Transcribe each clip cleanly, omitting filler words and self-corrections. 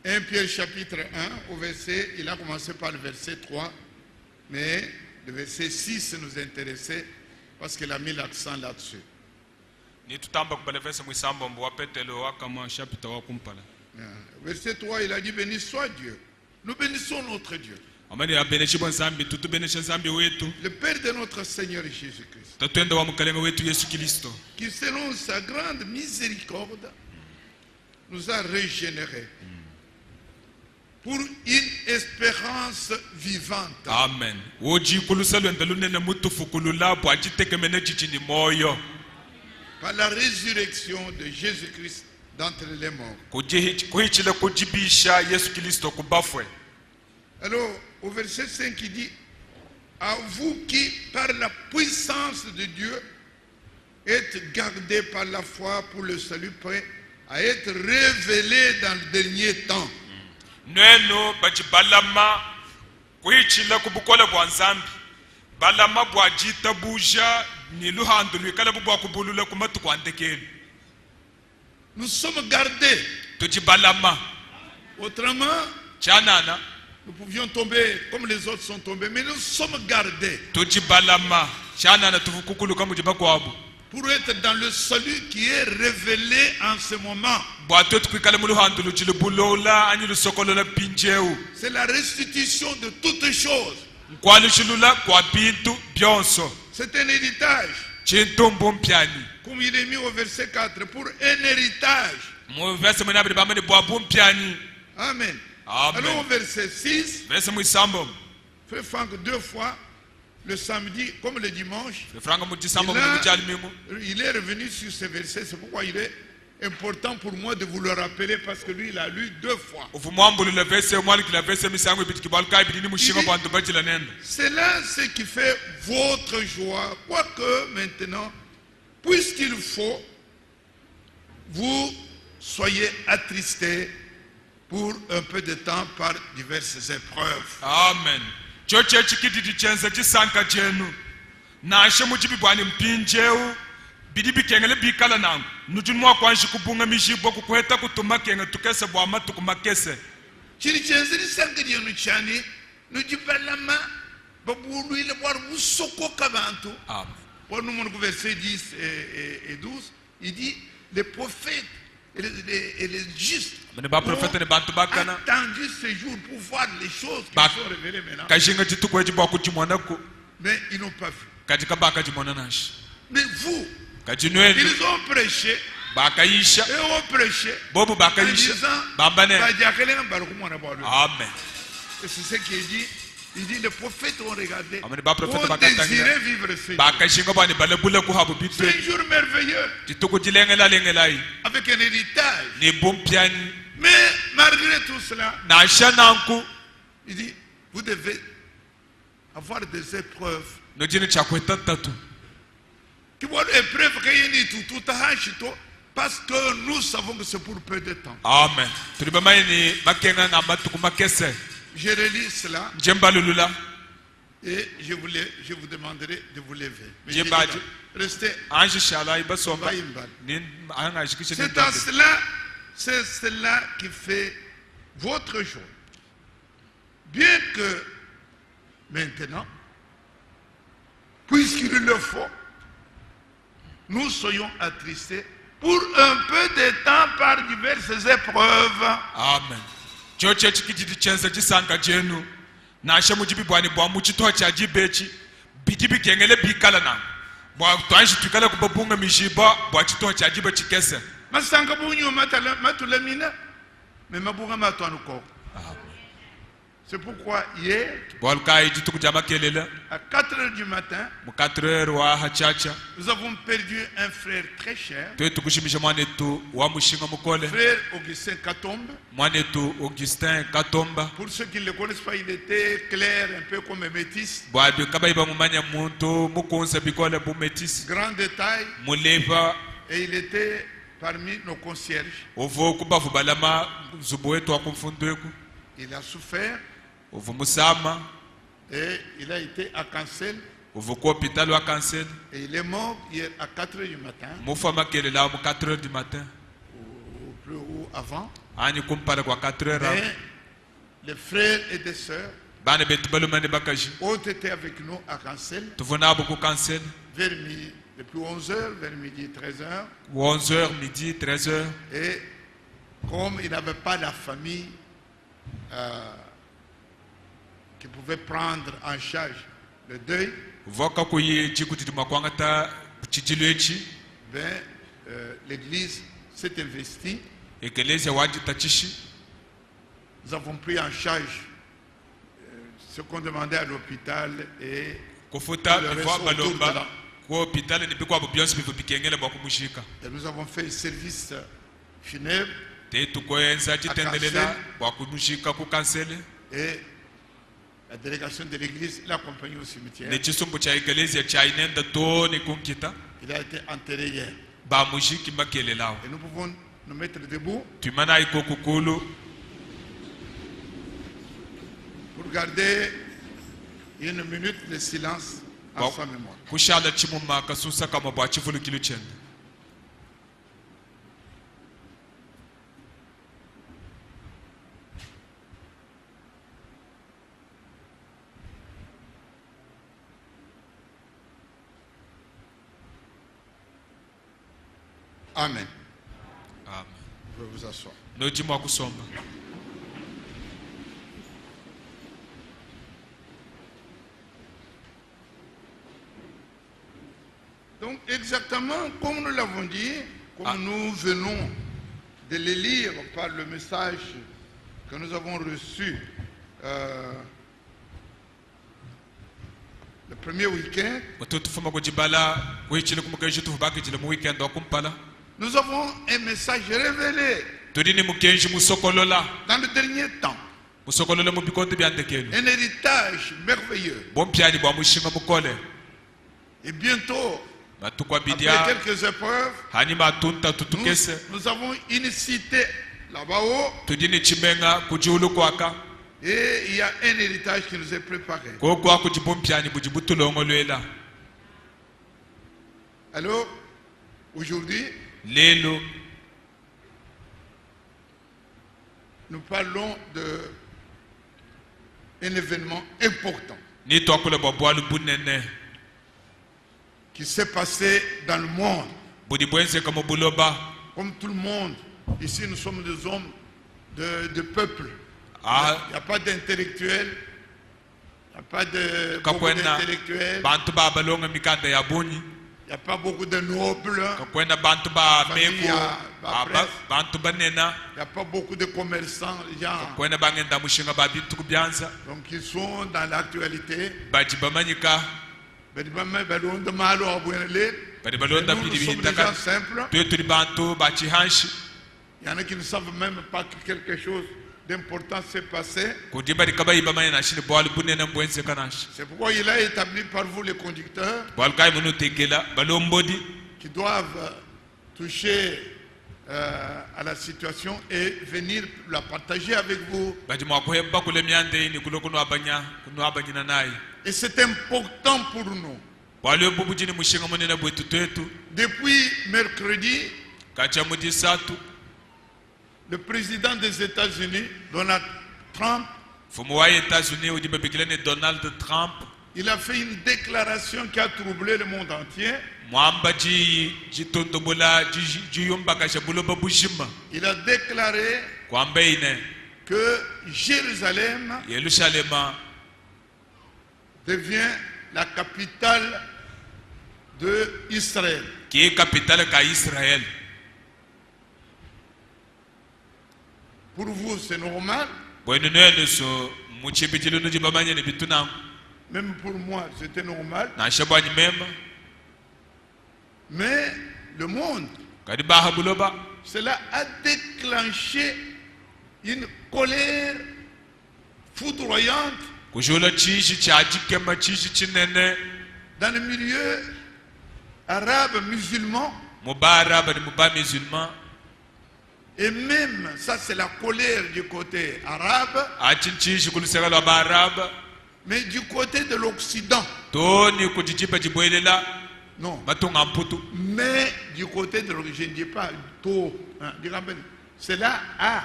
1 Pierre chapitre 1, au verset, il a commencé par le verset 3, mais le verset 6 nous intéressait parce qu'il a mis l'accent là-dessus. Verset 3, il a dit béni soit Dieu. Nous bénissons notre Dieu, le Père de notre Seigneur Jésus-Christ, qui selon sa grande miséricorde nous a régénérés pour une espérance vivante. Amen. Par la résurrection de Jésus-Christ d'entre les morts. Alors, au verset 5, il dit, à vous qui, par la puissance de Dieu, êtes gardés par la foi pour le salut prêt à être révélé dans le dernier temps. Nous sommes gardés. Autrement, nous pouvions tomber comme les autres sont tombés, mais nous sommes gardés pour être dans le salut qui est révélé en ce moment. C'est la restitution de toutes choses. C'est un héritage. Comme il est mis au verset 4, pour un héritage. Amen. Alors au verset 6, Frère Franck, 2 fois, le samedi comme le dimanche, il est revenu sur ce verset. C'est pourquoi il est important pour moi de vous le rappeler, parce que lui il a lu 2 fois. C'est là ce qui fait votre joie, quoique maintenant, puisqu'il faut, vous soyez attristés pour un peu de temps par diverses épreuves. Amen. Verset 10 et 12, il dit les prophètes et les justes ont attendu ce jour pour voir les choses qui sont révélées maintenant. Mais ils n'ont pas vu. Mais vous, ils ont prêché et ont prêché en disant Amen. Et c'est ce qu'il dit. Il dit les prophètes ont regardé, ont désiré vivre ce jour. C'est un jour merveilleux, avec un héritage. Mais malgré tout cela, il dit, vous devez avoir des épreuves. Parce que nous savons que c'est pour peu de temps. Amen. Je relis cela et je vous demanderai de vous lever. Mais restez. C'est cela qui fait votre joie. Bien que maintenant, puisqu'il le faut, nous soyons attristés pour un peu de temps par diverses épreuves. Amen. C'est pourquoi hier, à 4 h du matin, nous avons perdu un frère très cher, frère Augustin Katomba. Pour ceux qui ne le connaissent pas, il était clair, un peu comme un métis. Grand détail. Et il était parmi nos concierges. Il a souffert. Et il a été à Cancel. Et il est mort hier à 4 h du matin. Ou plus haut avant. les frères et les sœurs ont été avec nous à Cancel. Depuis 11h vers midi 13h. 11h, midi, 13h. Et comme il n'avait pas la famille qui pouvait prendre en charge le deuil, l'église s'est investie. Nous avons pris en charge ce qu'on demandait à l'hôpital et nous avons fait un service funèbre et la délégation de l'église l'a accompagné au cimetière. Il a été enterré hier. Et nous pouvons nous mettre debout pour garder une minute de silence à sa mémoire. Amen. Amen. Vous pouvez vous asseoir. Donc exactement comme nous l'avons dit, comme nous venons de le lire par le message que nous avons reçu le premier week-end, nous avons un message révélé dans le dernier temps. Un héritage merveilleux. Et bientôt, après quelques épreuves, nous avons une cité là-bas haut. Et il y a un héritage qui nous est préparé. Alors, aujourd'hui, nous parlons d'un événement important qui s'est passé dans le monde. Comme tout le monde, ici nous sommes des hommes de peuple. Il n'y a pas d'intellectuels, il n'y a pas beaucoup d'intellectuels, il n'y a pas beaucoup de nobles, il n'y a pas beaucoup de commerçants, donc ils sont dans l'actualité. Nous sommes des gens simples. Il y en a qui ne savent même pas que quelque chose d'important s'est passé. C'est pourquoi il a établi par vous les conducteurs qui doivent toucher à la situation et venir la partager avec vous. Et c'est important pour nous. Depuis mercredi, le président des États-Unis, Donald Trump, il a fait une déclaration qui a troublé le monde entier. Il a déclaré que Jérusalem devient la capitale d'Israël. Qui est capitale d'Israël. Pour vous, c'est normal. Même pour moi, c'était normal. Mais le monde, cela a déclenché une colère foudroyante dans le milieu arabe musulman. Et même, ça c'est la colère du côté arabe, mais du côté de l'Occident. Non. Mais du côté de l'Occident, je ne dis pas tout. Cela a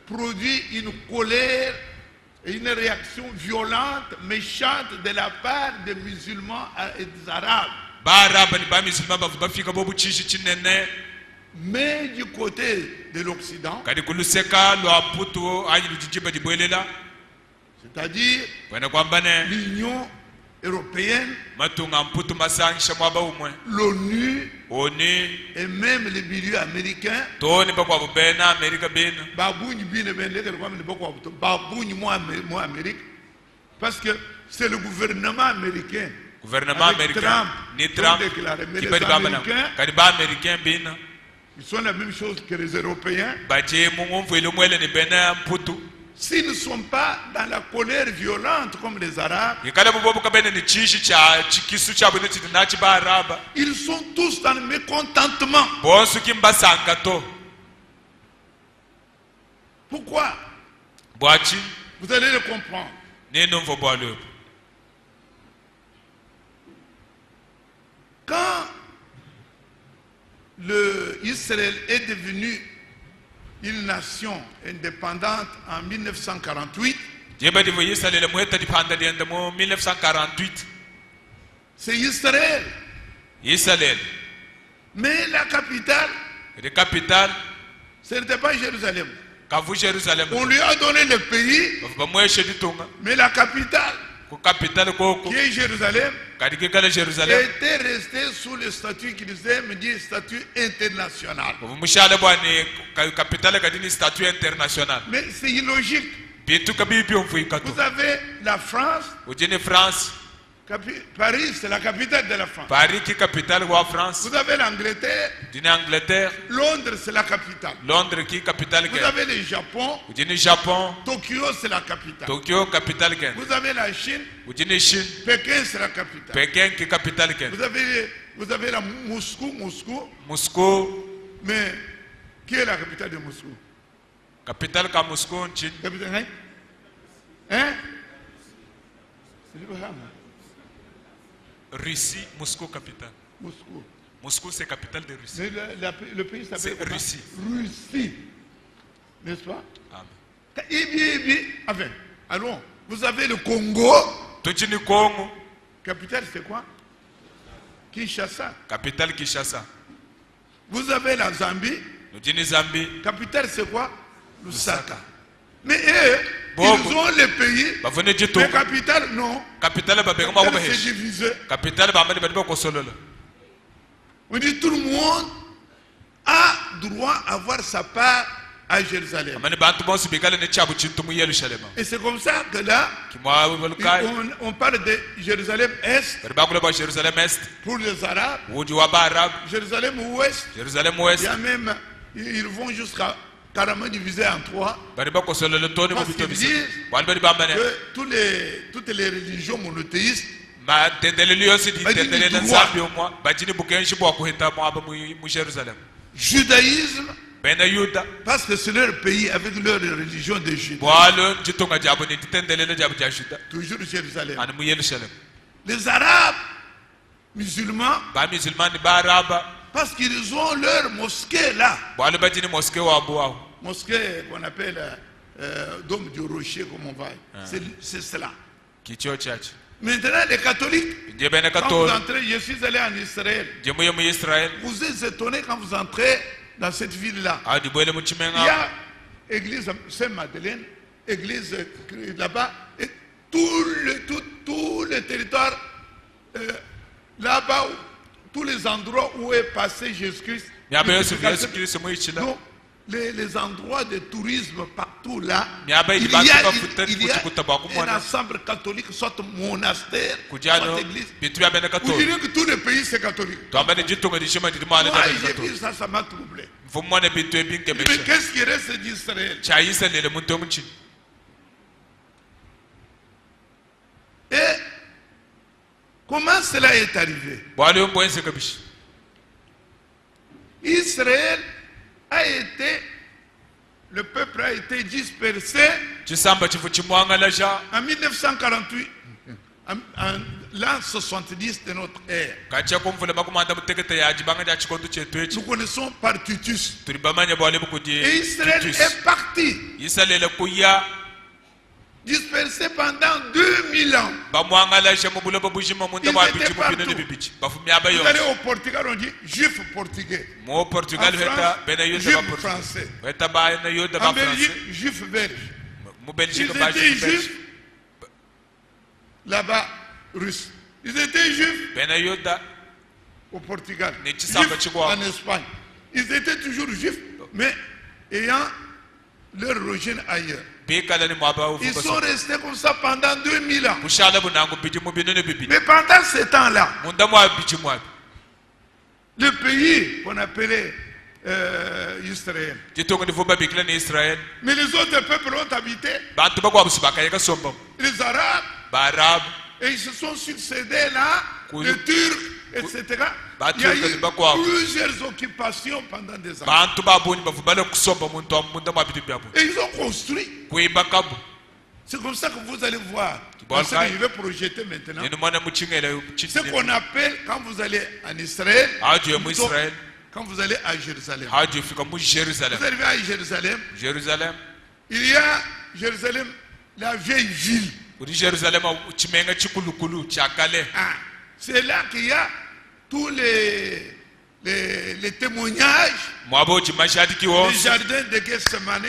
produit une colère et une réaction violente, méchante de la part des musulmans et des arabes. Mais du côté de l'Occident, c'est-à-dire l'Union européenne, l'ONU et même les milieux américains, parce que c'est le gouvernement américain, ils sont la même chose que les Européens. S'ils ne sont pas dans la colère violente comme les Arabes, ils sont tous dans le mécontentement. Pourquoi? Vous allez le comprendre. Quand Israël est devenu une nation indépendante en 1948, c'est Israël. Mais la capitale, ce n'était pas Jérusalem. On lui a donné le pays, mais la capitale, qui est Jérusalem, était restée sous le statut qu'ils aiment dire statut international. Mais c'est illogique. Vous avez la France. Paris, c'est la capitale de la France. Vous avez l'Angleterre. Londres, c'est la capitale. Vous avez le Japon. Tokyo, c'est la capitale. Vous avez la Chine. Pékin, c'est la capitale. Vous avez la Moscou. Mais qui est la capitale de Moscou? Capitale de Moscou en Chine. Hein? Russie, Moscou, capitale. Moscou, c'est capitale de Russie. Mais le pays s'appelle Russie. N'est-ce pas? Amen. Enfin, allons. Vous avez le Congo. Capitale, c'est quoi? Kinshasa. Capitale Kinshasa. Vous avez la Zambie. Capitale, c'est quoi? Lusaka. Mais eux, ils ont le pays, mais capitale, non. Capitale, c'est divisé. On dit tout le monde a droit à avoir sa part à Jérusalem. Et c'est comme ça que là, on parle de Jérusalem-Est pour les Arabes. Jérusalem-Ouest, il y a même, ils vont jusqu'à carrément divisé en trois. Parce qu'ils disent que toutes les religions monothéistes, judaïsme, parce que c'est leur pays avec leur religion de Juda. Toujours Jérusalem. Les Arabes musulmans, parce qu'ils ont leur mosquée là. Mosquée qu'on appelle Dôme du Rocher, comme on va. C'est cela. Maintenant, les catholiques, quand vous entrez, je suis allé en Israël. Vous êtes étonnés quand vous entrez dans cette ville-là. Il y a l'église Saint-Madeleine, église là-bas, et tout le territoire là-bas, tous les endroits où est passé Jésus-Christ. Donc, les endroits de tourisme partout là, il y a un ensemble catholique, soit monastère, soit église. Vous direz que tout le pays c'est catholique. Moi j'ai vu ça, ça m'a troublé. Mais qu'est-ce qui reste d'Israël? Et comment cela est arrivé? Israël a été, le peuple a été dispersé en 1948, l'an 70 de notre ère. Nous connaissons par Titus. Et Israël est parti, dispersé pendant 2000 ans. Ils étaient partout. Vous allez au Portugal, on dit juif portugais. En France, juif français. En Belgique, juif belge. Ils étaient juifs là-bas, russes. Ils étaient juifs au Portugal, juifs en Espagne. Ils étaient toujours juifs, mais ayant leur origine ailleurs. Ils sont restés comme ça pendant 2000 ans. Mais pendant ce temps-là, le pays qu'on appelait Israël. Mais les autres peuples ont habité. Les Arabes. Et ils se sont succédés là, les Turcs, etc. Il y a eu plusieurs occupations pendant des années. Et ils ont construit. C'est comme ça que vous allez voir. Ce que je vais projeter maintenant. Ce qu'on appelle, quand vous allez en Israël, quand vous allez à Jérusalem. Vous arrivez à Jérusalem. Il y a Jérusalem, la vieille ville. C'est là qu'il y a tous les témoignages, les jardins de Gethsemane,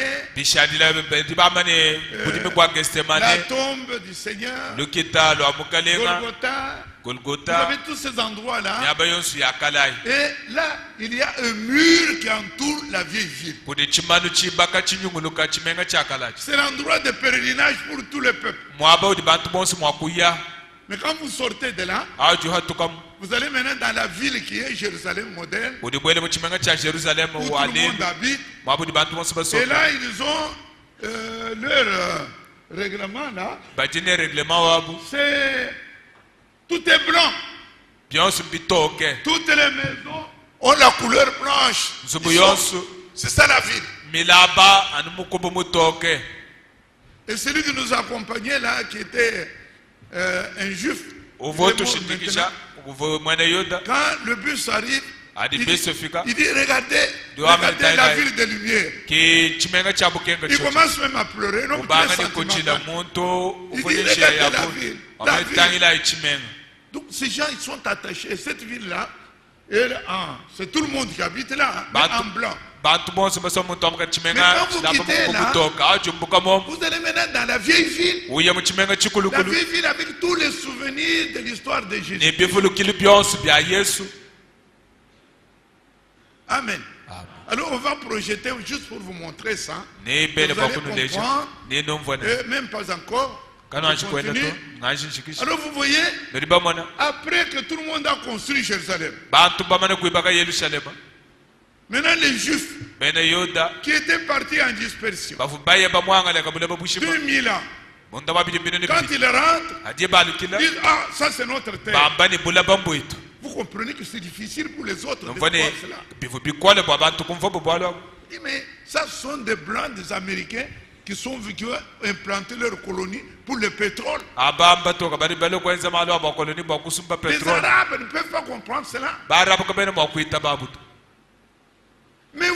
la tombe du Seigneur, Golgotha. Vous avez tous ces endroits-là. Et là, il y a un mur qui entoure la vieille ville. C'est l'endroit de pèlerinage pour tous les peuples. Mais quand vous sortez de là, vous allez maintenant dans la ville qui est Jérusalem moderne, où tout le monde habite. Et là, ils ont leur règlement là. C'est tout est blanc. Toutes les maisons ont la couleur blanche. C'est ça la ville. Et celui qui nous accompagnait là, qui était un juif, quand le bus arrive, il dit regardez la ville de lumière. Il commence même à pleurer. Il dit regardez la ville. Donc ces gens, ils sont attachés. Et cette ville-là, c'est tout le monde qui habite là, mais en blanc. Mais quand vous quittez là, vous allez maintenant dans la vieille ville. La vieille ville avec tous les souvenirs de l'histoire de Jésus. Amen. Alors on va projeter juste pour vous montrer ça. Vous allez comprendre. Même pas encore. Alors vous voyez, après que tout le monde a construit Jérusalem, maintenant les Juifs qui étaient partis en dispersion 2000 ans, quand ils rentrent, ils disent ah ça c'est notre terre. Vous comprenez que c'est difficile pour les autres de voir cela. Mais ça sont des Blancs, des Américains qui ont implanté leur colonie pour le pétrole. Les Arabes ne peuvent pas comprendre cela. Mais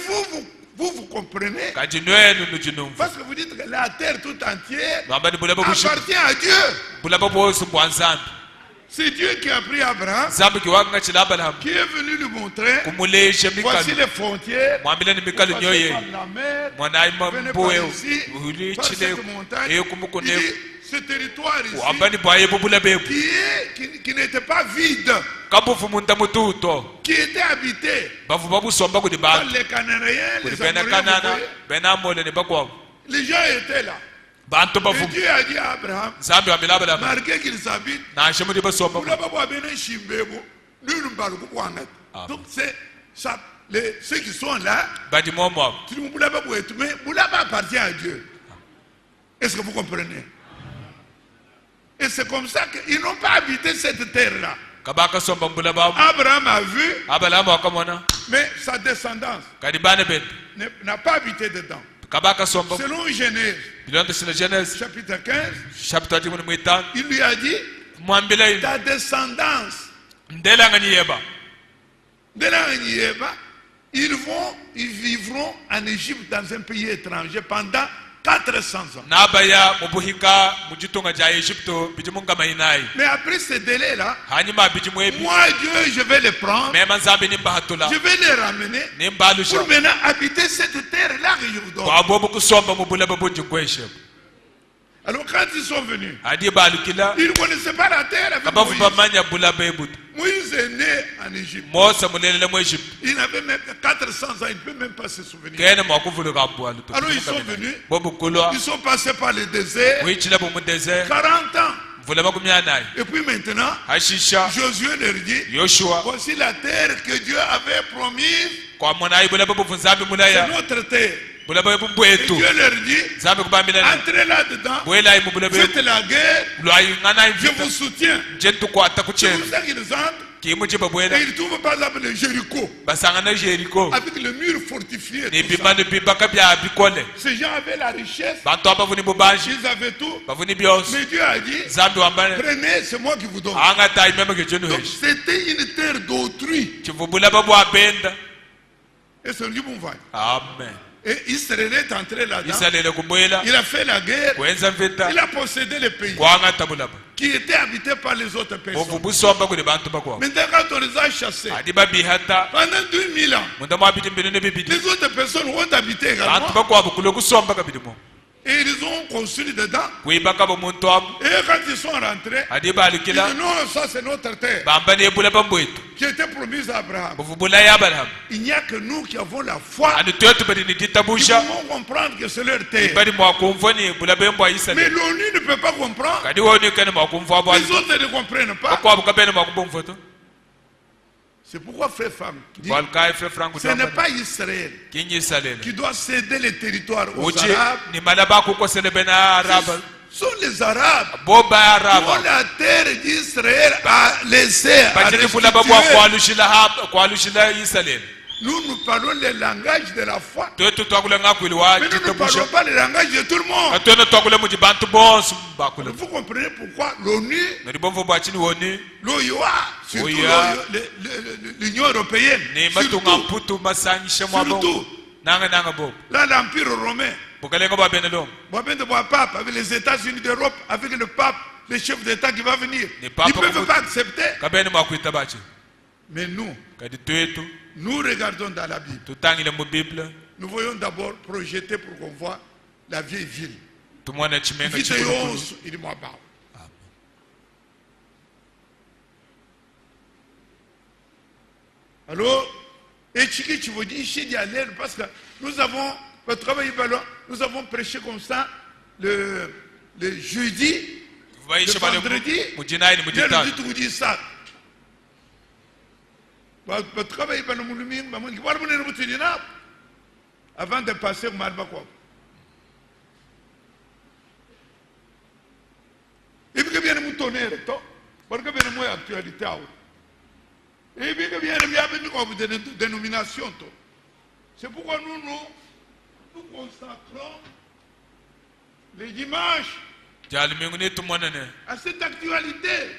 vous comprenez. Parce que vous dites que la terre tout entière appartient à Dieu. C'est Dieu qui a pris Abraham, qui est venu lui montrer, voici les frontières, vous passez par la mer, venez par ici, par cette montagne. Il dit, ce territoire ici, qui n'était pas vide, qui était habité par les Cananéens, les Amoréens, les gens étaient là. Et Dieu a dit à Abraham, malgré qu'ils habitent, donc c'est ça, ceux qui sont là, Boulaba appartient à Dieu. Est-ce que vous comprenez? Et c'est comme ça qu'ils n'ont pas habité cette terre-là. Abraham a vu, mais sa descendance n'a pas habité dedans. Selon Genèse, chapitre 15, il lui a dit, ta descendance, ils vivront en Égypte dans un pays étranger pendant 400 ans. Mais après ce délai-là, moi Dieu, je vais les prendre, je vais les ramener pour maintenant habiter cette terre-là que je vous donne. Alors quand ils sont venus, ils ne connaissaient pas la terre avec Moïse. Moïse est né en Égypte. Il avait même 400 ans, il ne peut même pas se souvenir. Alors ils sont venus, ils sont passés par le désert, 40 ans. Et puis maintenant, Josué leur dit, voici la terre que Dieu avait promise, c'est notre terre. Et Dieu leur dit, entrez là-dedans, faites la guerre, je vous soutiens. C'est pour ça qu'ils entrent. Et ils trouvent par exemple le Jéricho, avec le mur fortifié. Ces gens avaient la richesse, ils avaient tout. Mais Dieu a dit, prenez, c'est moi qui vous donne. Donc c'était une terre d'autrui. Et c'est lui mon Amen. Et Israël est entré là-dedans. Il a fait la guerre. Il a possédé le pays qui était habité par les autres personnes. Maintenant, quand on les a chassés, pendant 2000 ans, les autres personnes ont habité également. Et ils ont construit dedans. Et quand ils sont rentrés, ils disent non, ça c'est notre terre qui était promise à Abraham. Il n'y a que nous qui avons la foi qui pouvons comprendre que c'est leur terre. Mais l'ONU ne peut pas comprendre. Les autres ne comprennent pas. C'est pourquoi frère Franck dit, ce n'est pas Israël qui doit céder les territoires aux Arabes. Ce sont les Arabes qui ont la terre d'Israël à laisser, à restituer. Nous parlons le langage de la foi. Mais nous ne parlons pas le langage de tout le monde. Vous comprenez pourquoi l'ONU, l'OIA, surtout l'Union européenne, surtout là l'Empire romain, avec les États-Unis d'Europe, avec le pape, le chef d'État qui va venir, ils ne peuvent pas accepter. Mais nous regardons dans la Bible. Nous voyons d'abord projeter pour qu'on voit la vieille ville. Alors, parce que nous avons prêché comme ça le jeudi, le vendredi, le dit ça. Avant de passer au Malbakwa. Et puis que vient nous tonnerre, parce que vient nous actualité. Et puis que vient nous dénomination. C'est pourquoi nous consacrons les dimanches à cette actualité.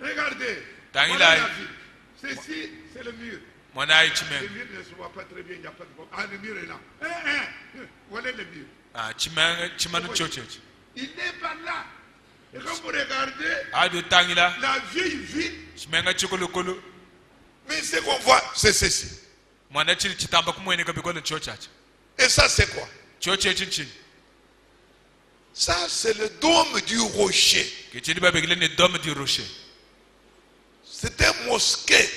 Regardez, voilà la ville. Ceci, c'est le mur. Le mur ne se voit pas très bien, il n'y a pas de problème. Ah, le mur est là. Voilà le mur. Il est par là. Et quand vous regardez la vieille ville, mais ce qu'on voit, c'est ceci. Et ça, c'est quoi? Ça, c'est le dôme du rocher. C'est un mosquée.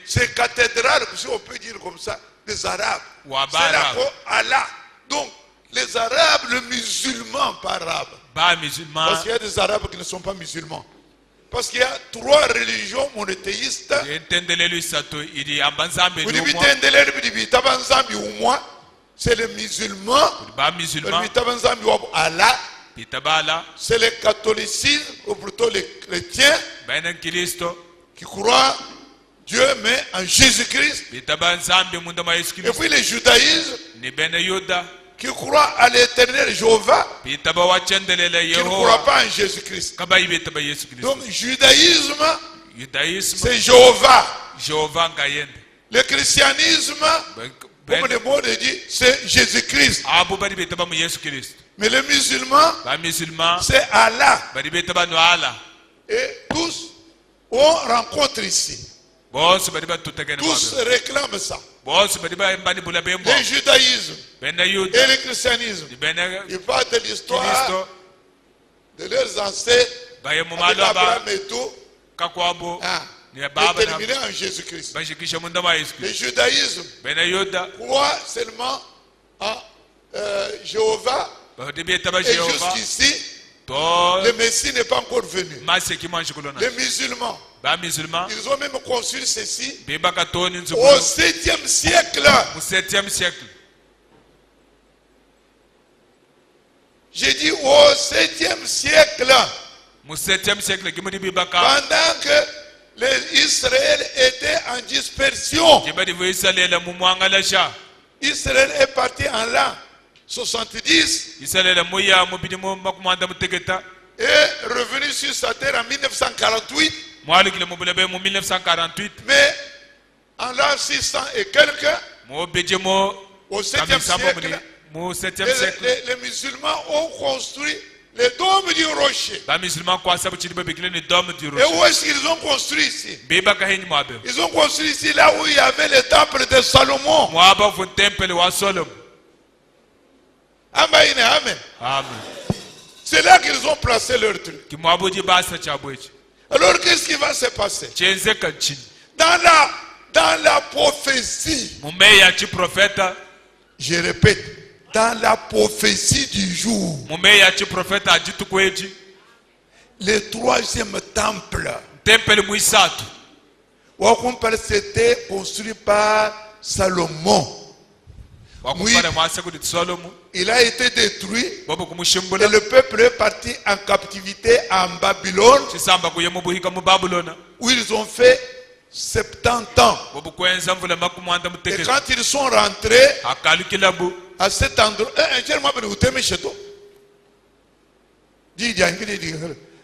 C'est cathédrale, si on peut dire comme ça, des Arabes. C'est là Allah. Donc, les Arabes, le musulman, pas arabe. Parce qu'il y a des Arabes qui ne sont pas musulmans. Parce qu'il y a 3 religions monothéistes. C'est le musulman. Allah. C'est le catholicisme, ou plutôt les chrétiens qui croient Dieu, mais en Jésus-Christ. Et puis le judaïsme qui croit à l'éternel Jéhovah, qui ne croit pas en Jésus-Christ. Donc, judaïsme, c'est Jéhovah. Le christianisme, comme le mot dit, c'est Jésus-Christ. Mais les musulmans, c'est Allah. Et tous, on rencontre ici. Tous réclament ça. Le judaïsme et le christianisme, ils parlent de l'histoire de leurs ancêtres avec Abraham et tout, déterminés en Jésus-Christ. Le judaïsme croit seulement en Jéhovah, et jusqu'ici le Messie n'est pas encore venu. Les musulmans, ils ont même construit ceci au 7e siècle. J'ai dit au 7e siècle. Pendant que Israël était en dispersion. Israël est parti en l'an 70 et revenu sur sa terre en 1948. Mais en l'an 600 et quelques, au 7e siècle, les musulmans ont construit les dômes du rocher. Et où est-ce qu'ils ont construit ici? Ils ont construit ici là où il y avait le temple de Salomon. Amen. Amen. C'est là qu'ils ont placé leur truc. Alors qu'est-ce qui va se passer? Dans la prophétie, je répète, dans la prophétie du jour, le 3e temple, c'était construit par Salomon. Oui, il a été détruit et le peuple est parti en captivité en Babylone, où ils ont fait 70 ans. Et quand ils sont rentrés à cet endroit,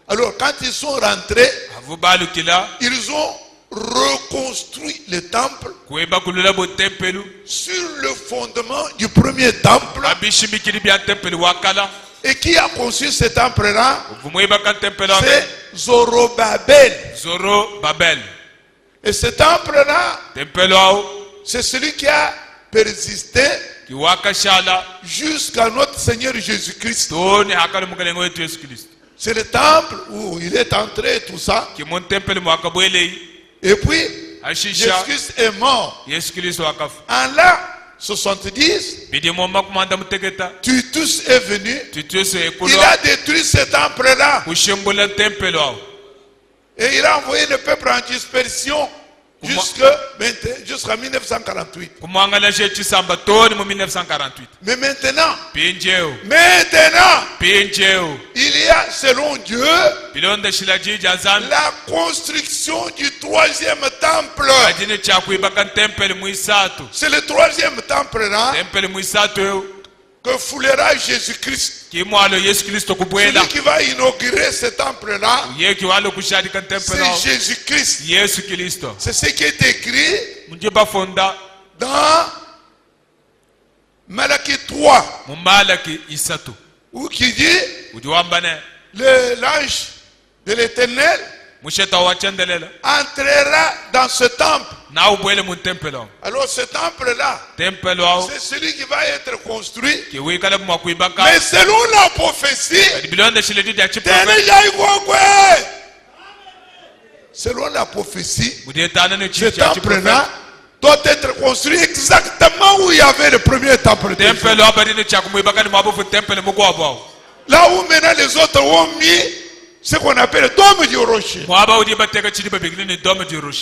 alors quand ils sont rentrés, ils ont reconstruit le temple sur le fondement du premier temple. Et qui a construit ce temple-là? C'est Zorobabel. Et ce temple-là, c'est celui qui a persisté jusqu'à notre Seigneur Jésus-Christ. C'est le temple où il est entré, tout ça. Et puis, Jésus-Christ est mort. En l'an 70, Titus est venu. Il a détruit ce temple-là. Et il a envoyé le peuple en dispersion jusqu'à 1948. Mais maintenant, il y a, selon Dieu, la construction du 3e temple. C'est le 3e temple-là que foulera Jésus-Christ. Celui qui va inaugurer ce temple-là, c'est Jésus-Christ. C'est ce qui est écrit dans Malachie 3, où qui dit l'ange de l'Éternel entrera dans ce temple. Alors ce temple-là, c'est celui qui va être construit. Mais selon la prophétie, selon la prophétie, ce temple-là doit être construit exactement où il y avait le premier temple. Là où maintenant les autres ont mis ce qu'on appelle le dôme du rocher.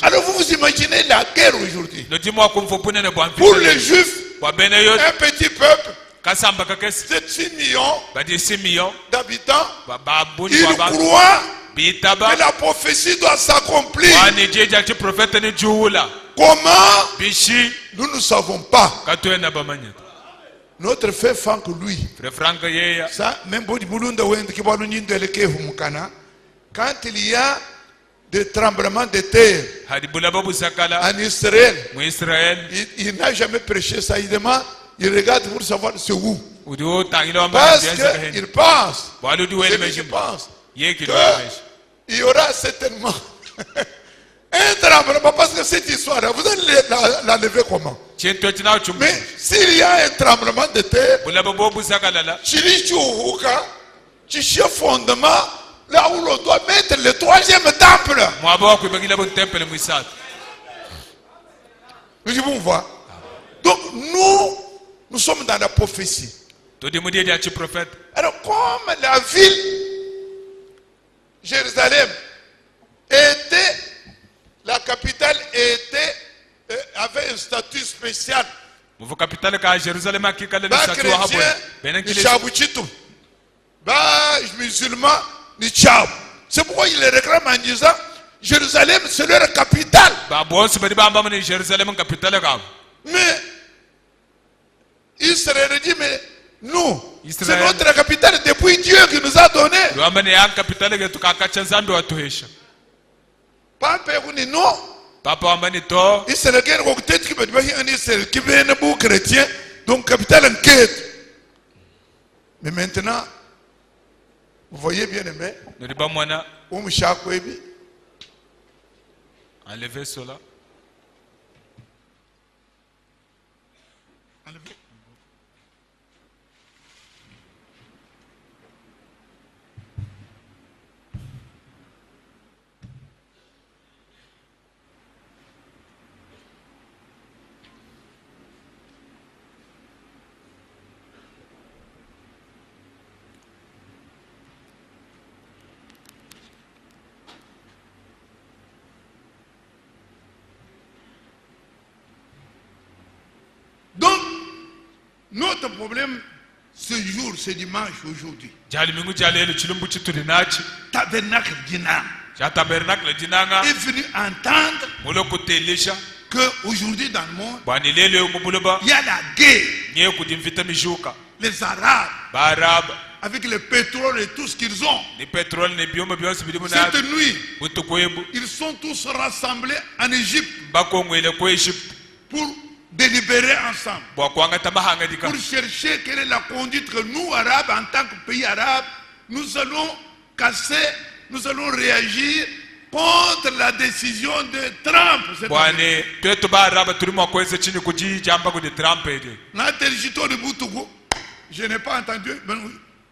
Alors vous vous imaginez la guerre aujourd'hui. Pour les Juifs, un petit peuple, 6 millions d'habitants, ils croient que la prophétie doit s'accomplir. Comment? Nous ne savons pas. Notre frère Franck, lui, ça, même quand il y a des tremblements de terre en Israël, il n'a jamais prêché ça. Il demande, il regarde pour savoir c'est où. Parce qu'il pense, qu'il y aura certainement un tremblement, parce que cette histoire, vous allez la lever comment? Mais s'il y a un tremblement de terre, tu cherches fondement là où l'on doit mettre le troisième temple. Nous devons voir. Donc nous sommes dans la prophétie. Alors comme la ville Jérusalem était, la capitale avait un statut spécial. C'est pourquoi il les réclame en disant Jérusalem c'est leur capitale. Mais Israël dit mais nous, c'est notre capitale depuis Dieu qui nous a donné. Papa non. Israël qui vient pour chrétien, donc capitale en quête. Mais maintenant, vous voyez bien aimé, enlevez cela. Donc, notre problème ce jour, ce dimanche, aujourd'hui, tabernacle Dinang est venu entendre qu'aujourd'hui dans le monde, il y a la guerre. Les Arabes, avec le pétrole et tout ce qu'ils ont, cette nuit, ils sont tous rassemblés en Égypte pour délibérer ensemble, pour chercher quelle est la conduite que nous, Arabes, en tant que pays arabe, nous allons casser, nous allons réagir contre la décision de Trump. Je n'ai pas entendu,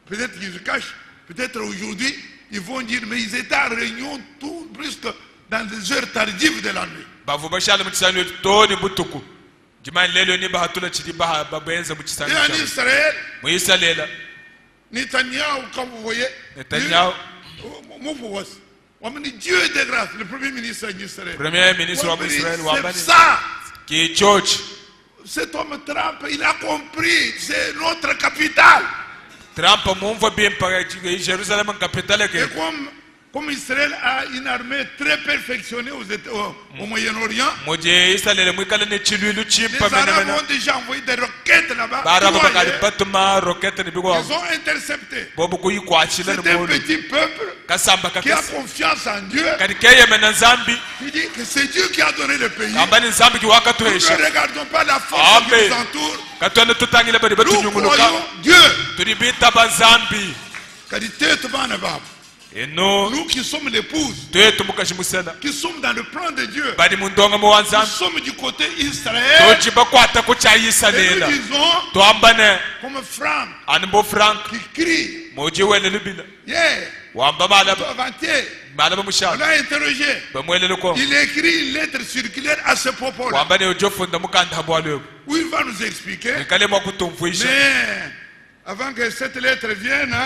peut-être qu'ils se cachent, peut-être aujourd'hui, ils vont dire, mais ils étaient en réunion tout plus que dans des heures tardives de la nuit. Et en Israël, Netanyahu, comme vous voyez, Dieu de grâce, le premier ministre d'Israël. C'est ça. Cet homme Trump, il a compris, c'est notre capitale. Et comme Israël a une armée très perfectionnée au Moyen-Orient, les Arabes ont déjà envoyé des roquettes là-bas. Ils ont intercepté. C'est un petit peuple qui a confiance en Dieu. Il dit que c'est Dieu qui a donné le pays. Nous ne regardons pas la force qui nous entoure. Nous croyons Dieu. Et nous qui sommes l'épouse, qui sommes dans le plan de Dieu, nous sommes du côté Israël. Et nous disons, comme Franck qui crie, yeah, avant-hier, on l'a interrogé. Il écrit une lettre circulaire à ce propos-là, où il va nous expliquer. Mais avant que cette lettre vienne,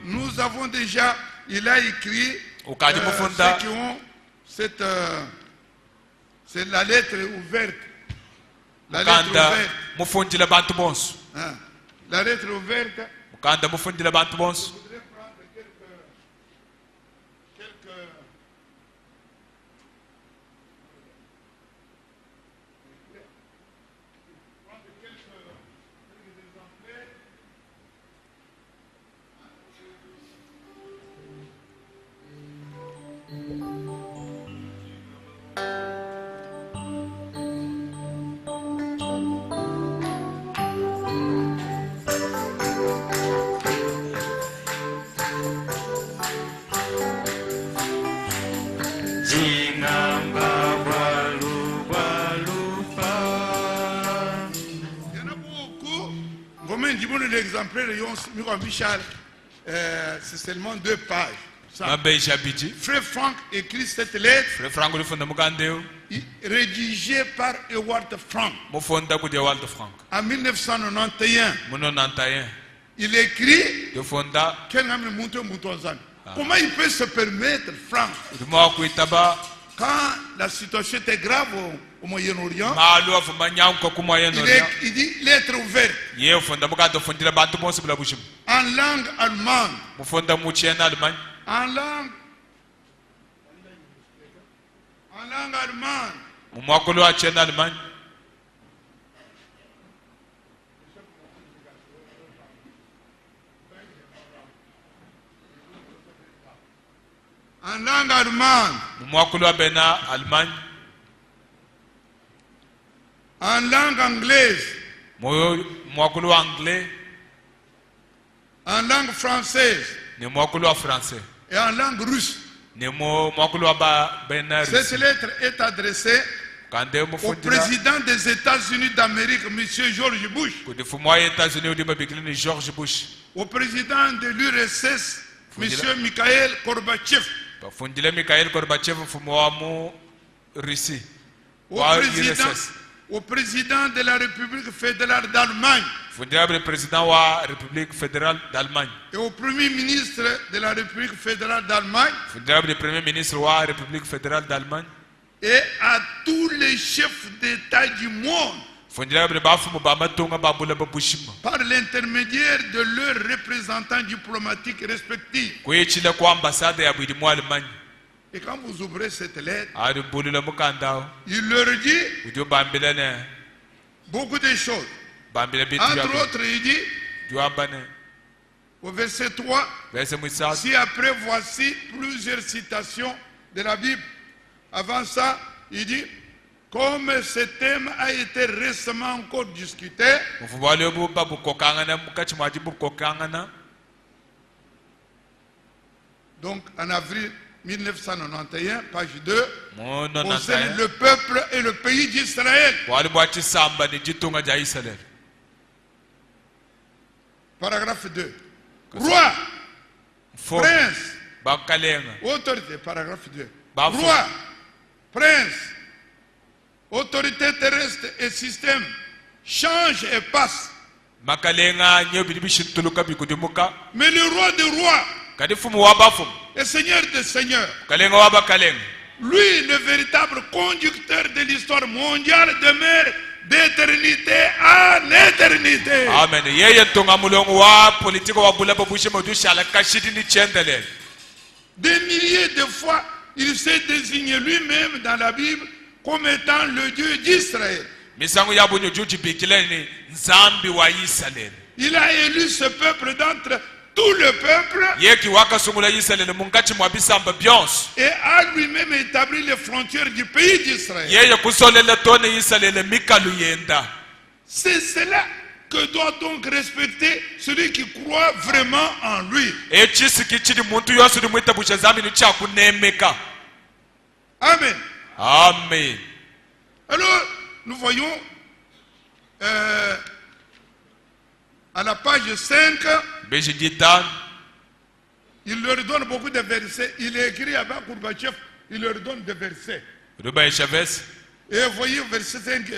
nous avons déjà, il a écrit ceux qui ont cette, c'est la lettre ouverte. La lettre ouverte. La lettre ouverte. Moi, je dis l'exemplaire de Michel, c'est seulement 2 pages. Frère Frank écrit cette lettre rédigée par Ewald Frank en 1991. Il écrit comment il peut se permettre, Frank, quand la situation était grave au Moyen-Orient, il dit lettre ouverte en langue allemande, en langue allemande. En langue allemande. En langue anglaise. En langue française. Et en langue russe. Cette lettre est adressée au président des États-Unis d'Amérique, M. George Bush. Au président de l'URSS, M. Mikhail Gorbatchev. Au président de la République fédérale d'Allemagne. Et au premier ministre de la République fédérale d'Allemagne. Et à tous les chefs d'État du monde. Par l'intermédiaire de leurs représentants diplomatiques respectifs. Et quand vous ouvrez cette lettre, il leur dit beaucoup de choses. Entre autres, il dit au verset 3, si après voici plusieurs citations de la Bible. Avant ça, il dit, comme ce thème a été récemment encore discuté, donc en avril 1991, page 2, concerne le peuple et le pays d'Israël. Paragraphe 2. Roi, prince, autorité, paragraphe 2. Roi, prince, autorité terrestre et système change et passe. Mais le roi des rois et seigneur des seigneurs, lui, le véritable conducteur de l'histoire mondiale, demeure d'éternité en éternité. Amen. Des milliers de fois, il s'est désigné lui-même dans la Bible comme étant le Dieu d'Israël. Il a élu ce peuple d'entre tout le peuple et a lui-même établi les frontières du pays d'Israël. C'est cela que doit donc respecter celui qui croit vraiment en lui. Amen. Amen. Alors, nous voyons à la page 5, il leur donne beaucoup de versets. Il est écrit à Gorbatchev, il leur donne des versets. Et vous voyez, verset 5,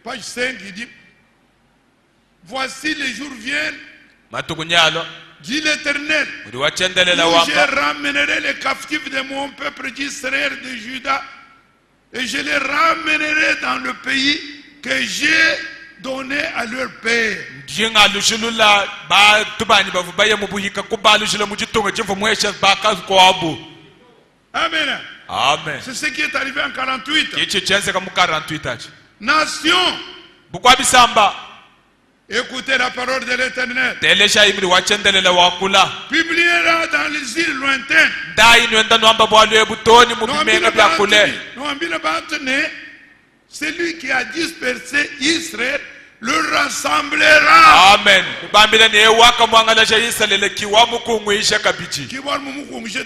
page 5, il dit, voici les jours viennent, dit l'Éternel, où je ramènerai les captifs de mon peuple d'Israël, de Juda, et je les ramènerai dans le pays que j'ai donné à leur père. Amen. Amen. C'est ce qui est arrivé en 48. Nation, écoutez la parole de l'Éternel. Publiez-la dans les îles lointaines. Celui qui a dispersé Israël le rassemblera. Amen.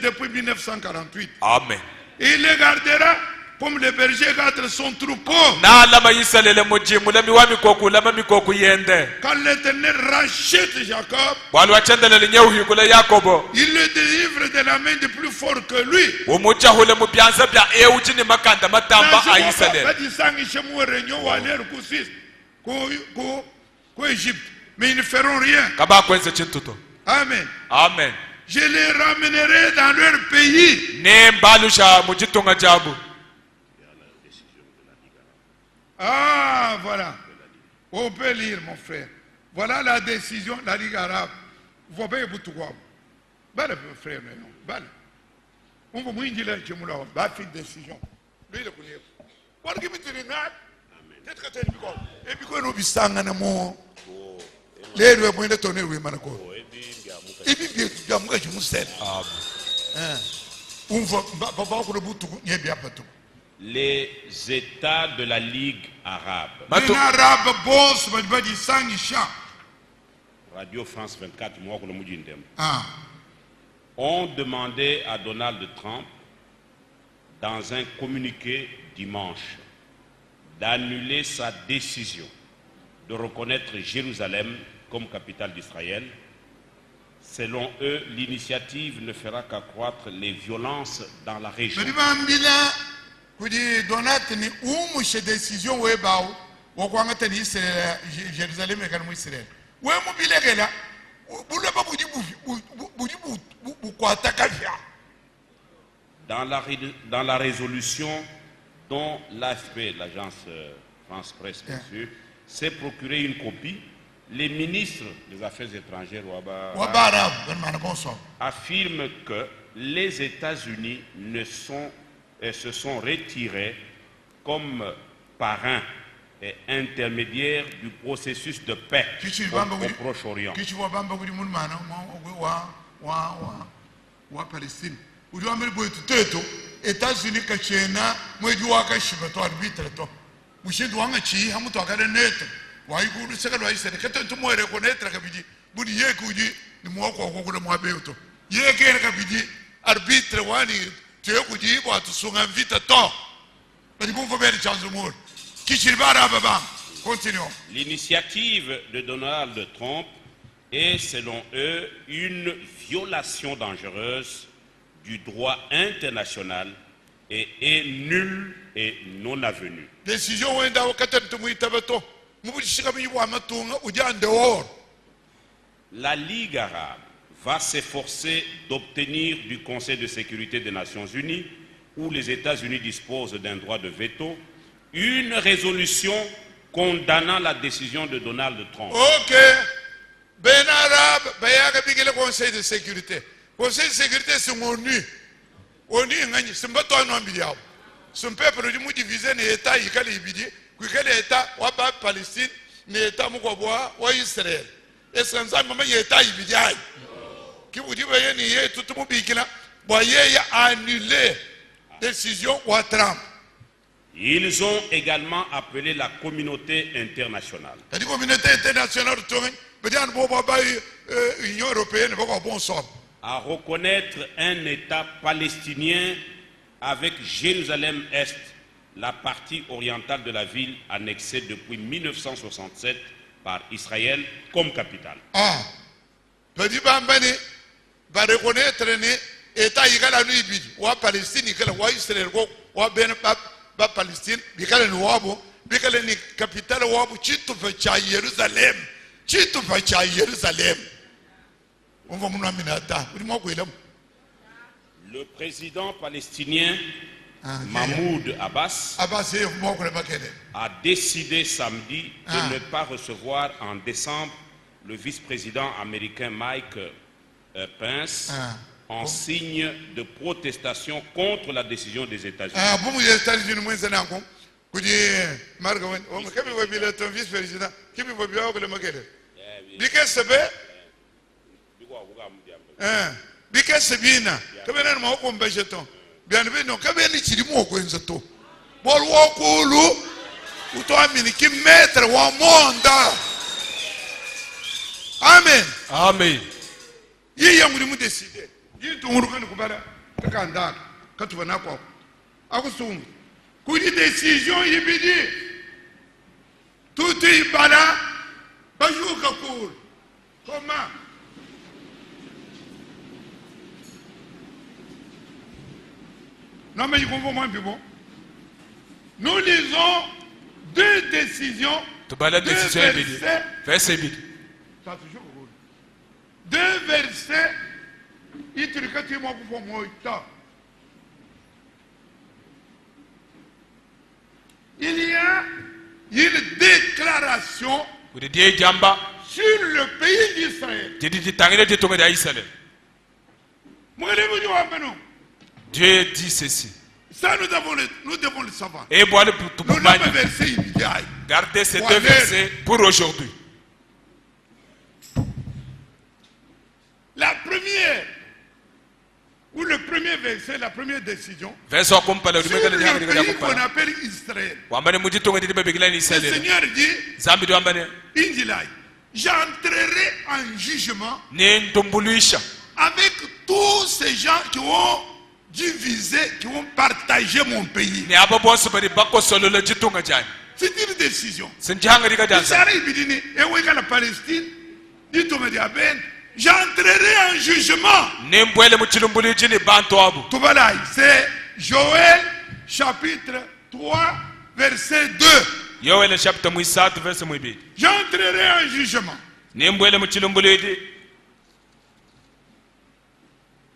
Depuis 1948. Amen. Et il les gardera comme les bergers gardent son troupeau. Na lama yisalele mujimu lami wa mikoku lama mikoku yende. Quand l'Éternel rachète Jacob, Walu wachendele nyeuhi kule Yakobo. il le délivre de la main de plus fort que lui. Umucha hule mubyanza bya euchini makanda matamba ayisale. Mais ils ne feront rien. Amen. Amen. Je les ramènerai dans leur pays. Ah, voilà. On peut lire, mon frère. Voilà la décision de la Ligue arabe. Vous voyez, vous trouvez. Bale, frère, non. Bale. On va mouiller là, je me l'ai fait décision. Lui, il est connu. What give it to the night? Peut-être que tu es le et puis, quand on vit ça, on a un mot. Les deux points de tonner, oui, Manako. Et puis, il y a un mot que je me sais. Les États de la Ligue arabe. Radio France 24, ont demandé à Donald Trump, dans un communiqué dimanche, d'annuler sa décision de reconnaître Jérusalem comme capitale d'Israël. Selon eux, l'initiative ne fera qu'accroître les violences dans la région. Dans la résolution dont l'AFP, l'agence France Presse, s'est procuré une copie, les ministres des Affaires étrangères affirment que les États-Unis se sont retirés comme parrains et intermédiaires du processus de paix au Proche-Orient. L'initiative de Donald Trump est, selon eux, une violation dangereuse du droit international et est nulle et non avenue. La Ligue arabe va s'efforcer d'obtenir du Conseil de sécurité des Nations Unies, où les États-Unis disposent d'un droit de veto, une résolution condamnant la décision de Donald Trump. Ok. Ben arabe, le Conseil de sécurité. Conseil de sécurité, c'est ONU. ONU, c'est pas toi non biliao. Son peuple du divisé n'État, il y bidi, qu'il État, ou pas Palestine, n'État Moukoboa, ou Israël. Et sans ça, maman, il y a État, il bidi. Qui vous dit, voyez, il y a tout le monde qui là, voyez, il y a annulé décision ou Trump. Ils ont également appelé la communauté internationale. La communauté internationale, l'Union européenne, à reconnaître un État palestinien avec Jérusalem-Est, la partie orientale de la ville annexée depuis 1967 par Israël comme capitale. Ah, petit bambani va reconnaître l'État israélien ou Palestine, ou Israël, ou ba Palestine, bikale ni wabo, bikale ni capitale wabo, chitu fa Jérusalem, chitu fa Jérusalem. On va m'en minata. Le président palestinien Mahmoud Abbas a décidé samedi de ne pas recevoir en décembre le vice-président américain Mike Pence en signe de protestation contre la décision des États-Unis. Amen. Amen. Kuri décision yibidi. Tout est bala. Bajou kakour. Comment? Non mais je comprends moins plus bon. Nous lisons deux décisions. Versets. Deux versets. Il y a une déclaration sur le pays d'Israël. Dieu dit ceci. Ça, nous devons le savoir. Et voilà pour gardez ces deux versets pour aujourd'hui. La première, ou le premier verset, la première décision, sur le pays qu'on appelle Israël. Le Seigneur dit, j'entrerai en jugement avec tous ces gens qui ont divisé, qui ont partagé mon pays. C'est une décision. La Palestine, j'entrerai en jugement. C'est Joël chapitre 3 verset 2. J'entrerai en jugement.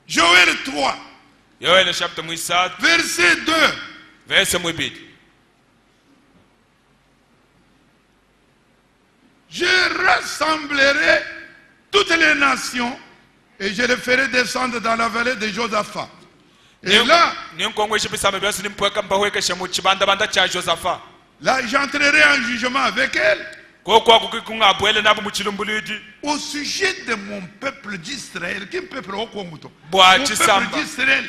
Joël 3 verset 2. Je rassemblerai toutes les nations et je les ferai descendre dans la vallée de Josaphat. Et là, j'entrerai en jugement avec elle au sujet de mon peuple d'Israël. Quel peuple au Congo? Mon peuple d'Israël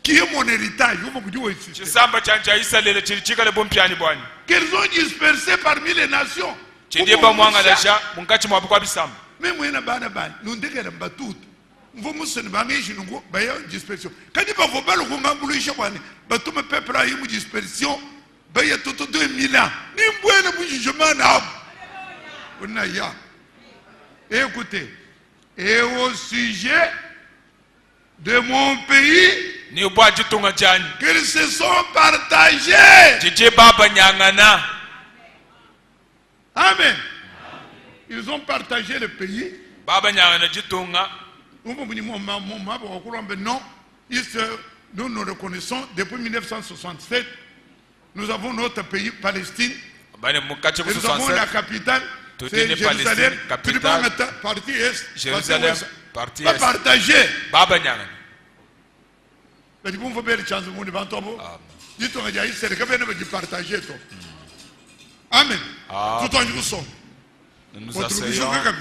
qui est mon héritage. Qu'elles ont dispersé parmi les nations. Mais moi, nous devons battre. Vous me dites, dispersion. Quand il va vous parler, vous m'avez dit, tout le peuple a eu dispersion. Il y a tout 2000 ans. Écoutez, et au sujet de mon pays, qu'ils se sont partagés. Amen. Ils ont partagé le pays. Non, nous nous reconnaissons depuis 1967. Nous avons notre pays, Palestine. Et nous avons la capitale, c'est Jérusalem. Partie est, Jérusalem, partie est. Partagé. Amen. Tout en nous sommes. Nous nous asseyons pour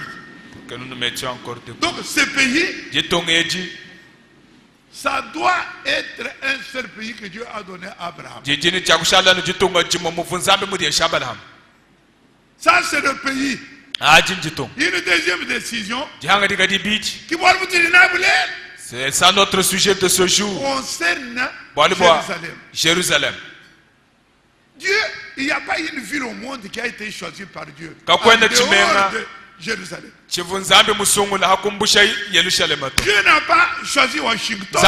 que nous nous mettions encore debout. Donc ce pays, ça doit être un seul pays que Dieu a donné à Abraham. Ça c'est le pays. Une deuxième décision qui va vous dire, c'est ça notre sujet de ce jour. Concerne Jérusalem. Dieu, il n'y a pas une ville au monde qui a été choisie par Dieu. En dehors de Jérusalem. Dieu n'a pas choisi Washington.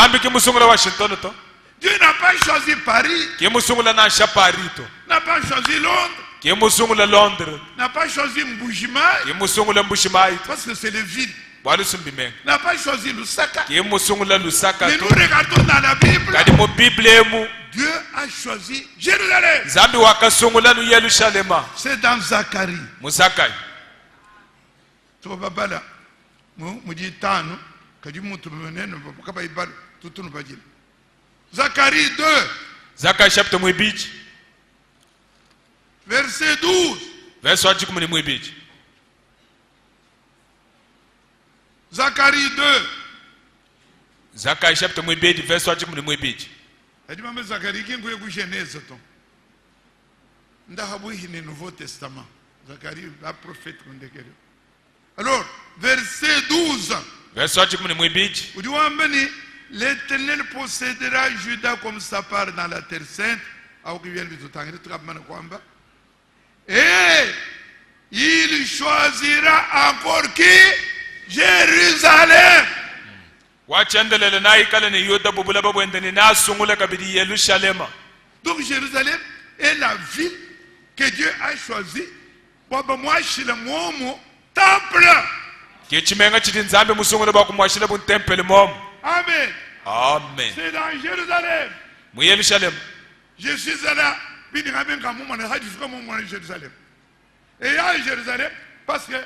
Dieu n'a pas choisi Paris. N'a pas choisi Londres. N'a pas choisi Mbujimaï. Parce que c'est les villes. N'a pas choisi Lusaka. Mais nous regardons dans la Bible. Dieu a choisi Jérusalem. C'est dans Zacharie. Zacharie 2. Verset 12. Zacharie 2. Zacharie chapitre 2 verset 12. Zacharie qui est Genèse. Nouveau Testament. Zacharie, la prophète. Alors, verset 12. L'Éternel possédera Juda comme sa part dans la terre sainte Et il choisira encore qui? Jérusalem. Donc Jérusalem est la ville que Dieu a choisie pour moi chez le temple. Amen. Amen. C'est dans Jérusalem. Je suis allé Jérusalem. Et à Jérusalem, parce que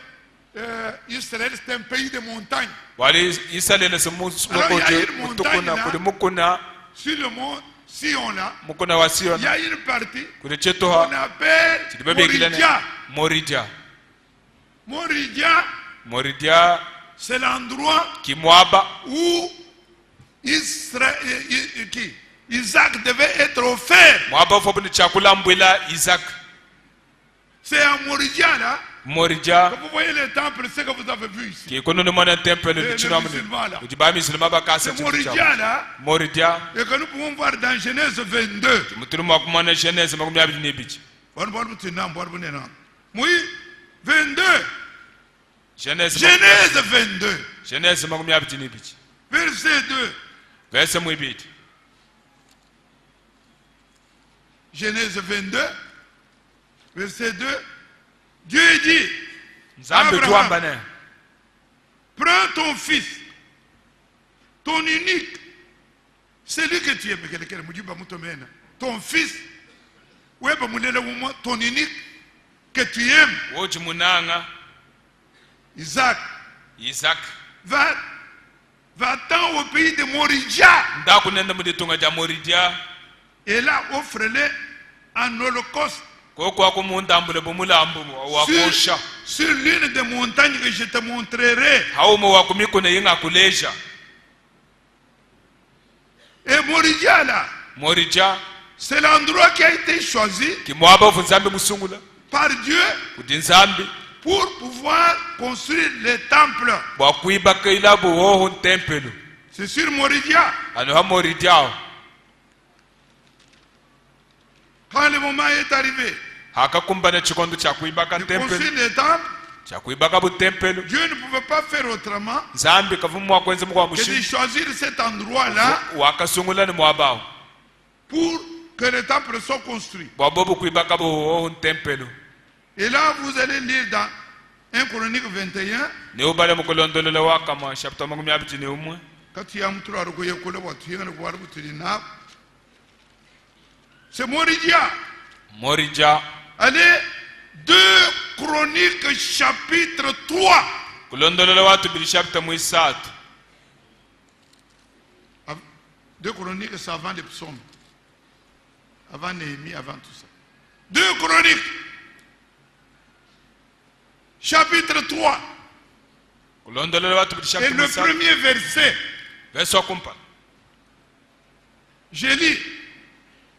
Israël c'est un pays de montagne. Alors il y a une montagne là, sur le mont Sion là, il y a une partie qu'on appelle Moridia. Moridia, c'est l'endroit où Isaac devait être offert. C'est à Moridia là. Quand vous voyez les temples, c'est que vous avez vu ici. C'est Moridia là. Et que nous pouvons voir dans Genèse 22. Oui, 22. Genèse 22. Verset 2. Genèse 22. Verset 2. Dieu dit, Abraham, prends ton fils, ton unique, celui que tu aimes, ton fils, ton unique, que tu aimes, Isaac, va-t'en au pays de Moridia, et là offre-le en holocauste. Sur l'une des montagnes que je te montrerai. Et Moridia là, c'est l'endroit qui a été choisi par Dieu pour pouvoir construire les temples. C'est sur Moridia. Quand le moment est arrivé de construire les temples, Dieu ne pouvait pas faire autrement que de choisir cet endroit-là pour que les temples soient construits. Et là, vous allez lire dans 1 Chronique 21. C'est Moridia. Allez, 2 Chroniques chapitre 3. 2 Chroniques, c'est avant les psaumes. Avant Néhémie, avant tout ça. 2 Chroniques, chapitre 3. Et le premier verset. Je lis.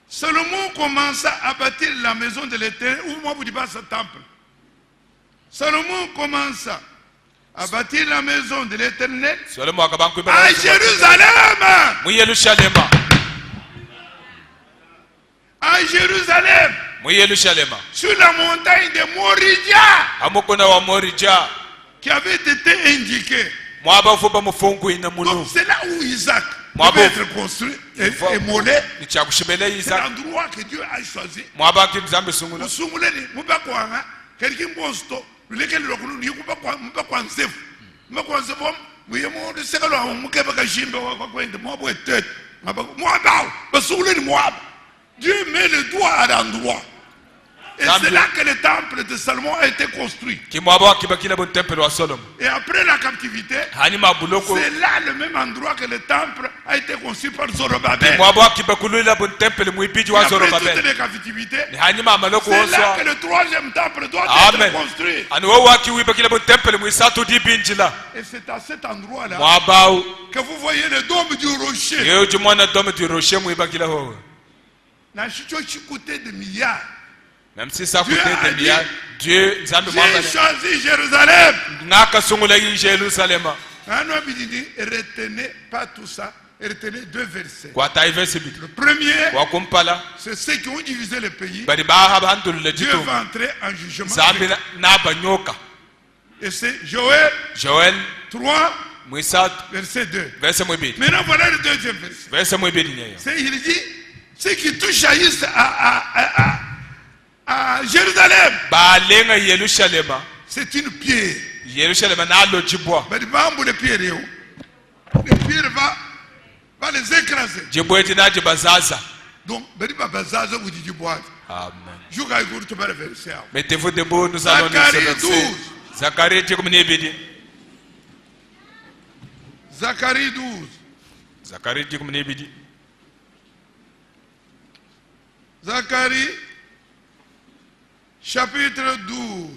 Salomon commença à bâtir la maison de l'Éternel. Ouvre-moi vous dites pas ce temple. Salomon commença à bâtir la maison de l'Éternel à Jérusalem. À Jérusalem. Sur la montagne de Moridia qui avait été indiquée. Donc c'est là où Isaac devait être construit et molé. C'est l'endroit que Dieu a choisi. Dieu met le doigt à l'endroit. Et c'est là que le temple de Salomon a été construit. Et après la captivité, c'est là le même endroit que le temple a été construit par Zorobabel. Et après toutes les captivités, c'est là que le troisième temple doit être construit. Et c'est à cet endroit-là que vous voyez le dôme du rocher. La côté de milliards. Même si ça coûtait des milliards, Dieu j'ai choisi Jérusalem. Jérusalem. Retenez pas tout ça. Et retenez 2 versets. Le premier, c'est ceux qui ont divisé le pays. Dieu va entrer en jugement. Et c'est Joël 3, verset 2. Maintenant, voilà le deuxième verset. Il dit, ceux qui touchent à Jérusalem, c'est une pierre. Les pierres va les écraser. Donc, mettez-vous debout, nous allons nous verser. Zacharie 12. Zacharie 12. Zacharie chapitre 12.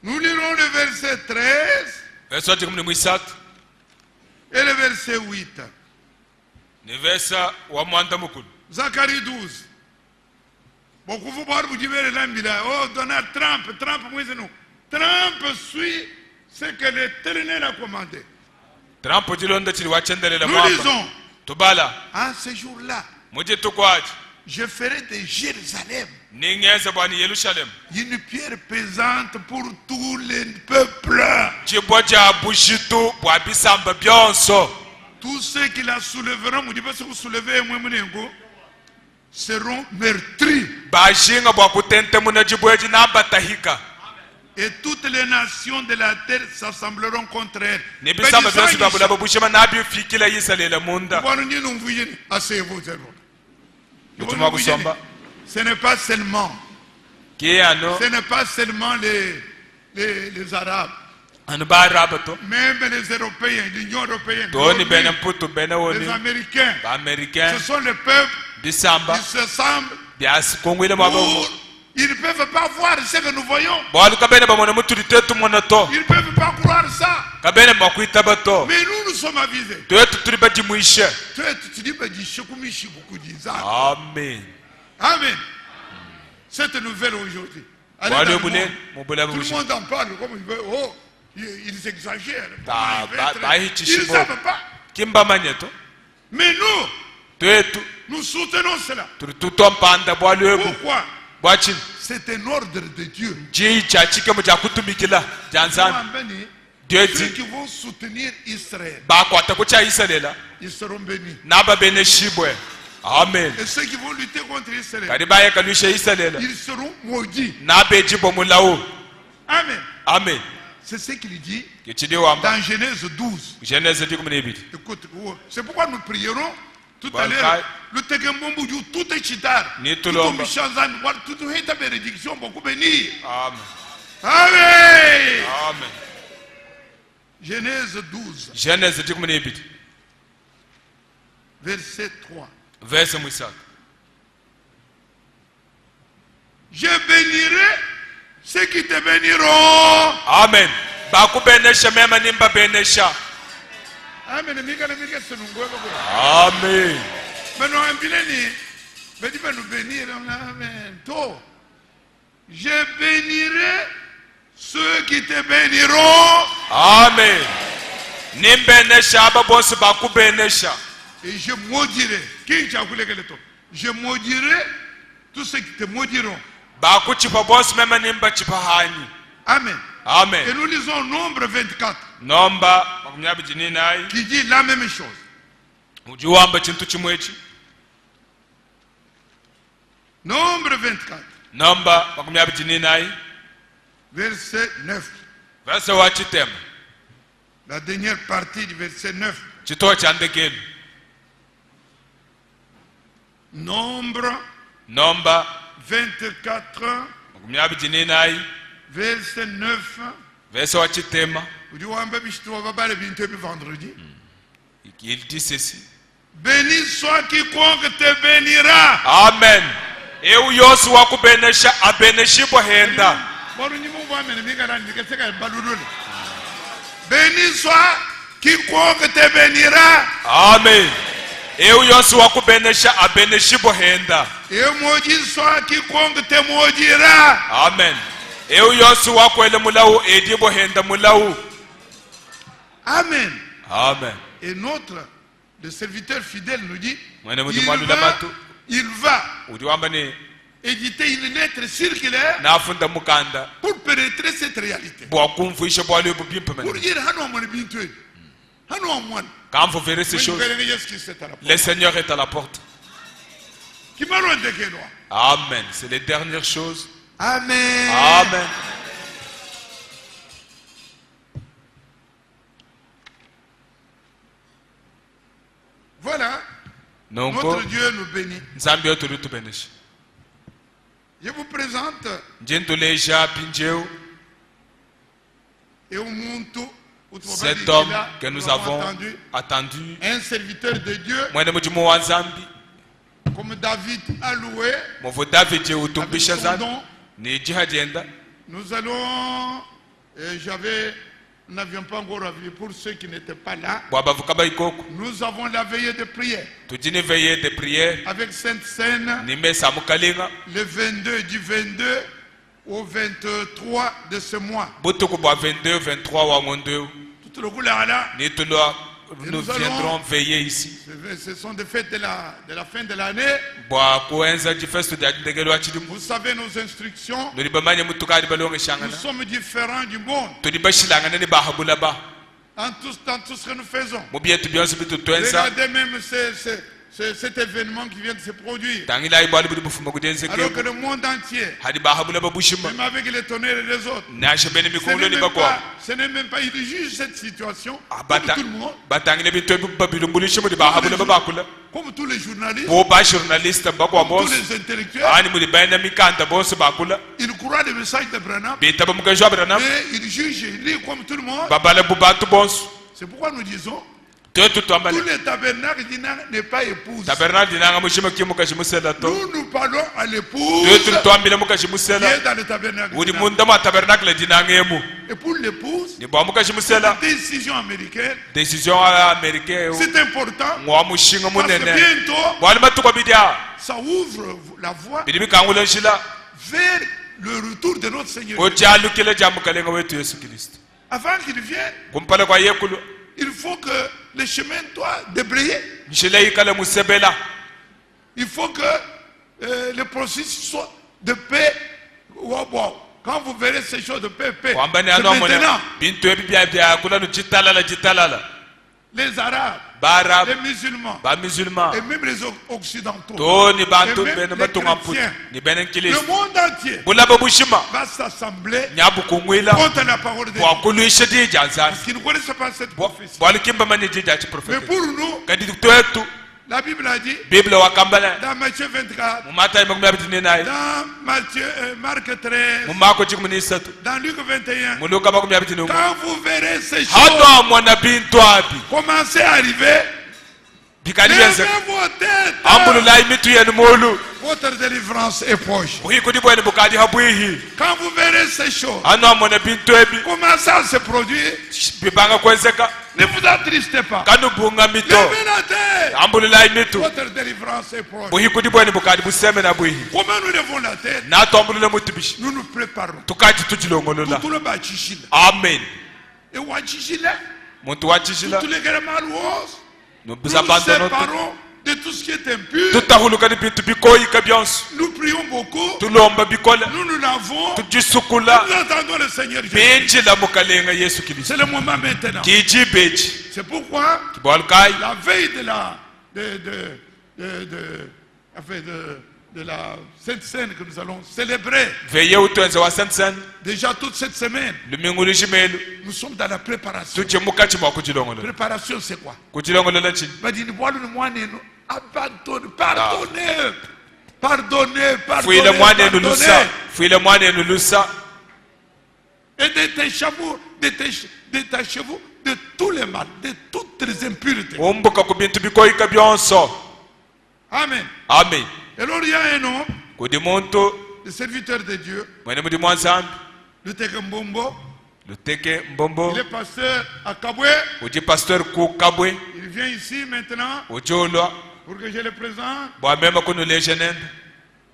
Nous lirons le verset 13 et le verset 8. Zacharie 12. Beaucoup vous parlent, vous dites, oh, Donald Trump, moi c'est nous. Trump suit ce que l'Éternel a commandé. Nous disons, à ce jour-là, je ferai de Jérusalem une pierre pesante pour tous les peuples. Tous ceux qui la soulèveront, vous dites pas si vous soulevez seront meurtris. Et toutes les nations de la terre s'assembleront contre elle. Ce n'est pas seulement les Arabes. Même les Européens, l'Union européenne, les Américains, ce sont les peuples qui s'assemblent. Ils ne peuvent pas voir ce que nous voyons. Ils ne peuvent pas croire ça. Mais nous sommes avisés. Amen. Amen. Cette nouvelle aujourd'hui. Tout le monde en parle comme il veut. Oh, ils exagèrent. Ils ne savent pas. Mais nous soutenons cela. Pourquoi? C'est un ordre de Dieu. Ceux qui vont soutenir Israël, ils seront bénis. Amen. Et ceux qui vont lutter contre Israël, ils seront maudits. Amen. Amen. C'est ce qu'il dit dans Genèse 12. Écoute, c'est pourquoi nous prierons tout à l'heure. Le Tegembombu, tout est chitar. Tout est bénédiction, beaucoup béni. Amen. Amen. Amen. Genèse 12. Verset 3. Je bénirai ceux qui te béniront. Amen. Amen. Amen. Je bénirai ceux qui te béniront. Amen. Et je maudirai. Je maudirai tous ceux qui te maudiront. Amen. Amen. Et nous lisons Nombre 24. Qui dit la même chose. Nombre 24. Verset 9. La dernière partie du verset 9. Nombre 24. Verset 9. Il dit ceci. Béni soit quiconque te bénira. Amen. Béni soit quiconque te bénira. Amen. Et maudit soit quiconque te maudira. Amen. Amen. Amen. Et le serviteur fidèle nous dit, il va éditer une lettre circulaire pour pénétrer cette réalité. Pour dire, quand vous verrez ces choses, le Seigneur est à la porte. Amen. C'est les dernières choses. Amen. Amen. Voilà. Notre Dieu nous bénit. Je vous présente cet homme que nous avons attendu, un serviteur de Dieu, comme David a loué. Nous allons, nous n'avions pas encore la veillée pour ceux qui n'étaient pas là. Nous avons la veillée de prière. Avec Sainte Seine, le 22 du 22 au 23 de ce mois. Nous viendrons veiller ici. Ce sont des fêtes de la fin de l'année. Vous savez nos instructions. Nous sommes différents du monde. Dans tout ce que nous faisons. Regardez même cet événement qui vient de se produire. Alors que le monde entier, même avec les tonnerres et les autres, ce n'est même pas, il juge cette situation comme tout le monde, comme tous les journalistes, comme tous les intellectuels. Il croit le message de Branham, mais il juge, il lit comme tout le monde. C'est pourquoi nous disons, tous les tabernacles n'est pas épouse. Nous parlons à l'épouse qui est dans le tabernacle. Et pour l'épouse, c'est une décision américaine. C'est important parce que bientôt, ça ouvre la voie vers le retour de notre Seigneur. Avant qu'il vienne, il faut que le chemin soit débrayé. Il faut que le processus soit de paix. Quand vous verrez ces choses de paix, c'est maintenant. Les Arabes, les musulmans, et même les Occidentaux, et même les chrétiens, le monde entier va s'assembler contre la parole de Dieu. Parce qu'ils ne connaissent pas cette prophétie. Mais pour nous, la Bible a dit, dans Matthieu 24, dans Marc 13, dans Luc 21, quand vous verrez ces choses commencer à arriver, levez vos têtes. Votre délivrance est proche. Quand vous verrez ces choses commencer à se produire, ne vous attristez pas. Levez la tête. Votre délivrance est proche. Comment nous levons la tête? Nous nous préparons. Amen. Et tous les grands nous nous séparons de tout ce qui est impur. Nous prions beaucoup. Nous nous lavons. Nous attendons le Seigneur Jésus. C'est le moment maintenant. C'est pourquoi la veille de la Sainte Seine que nous allons célébrer, déjà toute cette semaine, nous sommes dans la préparation. Préparation, c'est quoi? Pardonnez. Et détachez-vous de tous les mal, de toutes les impuretés. Amen. Et alors il y a un homme, le serviteur de Dieu, le Tekembombo. Il est pasteur à Kabwe. Il vient ici maintenant pour que je le présente.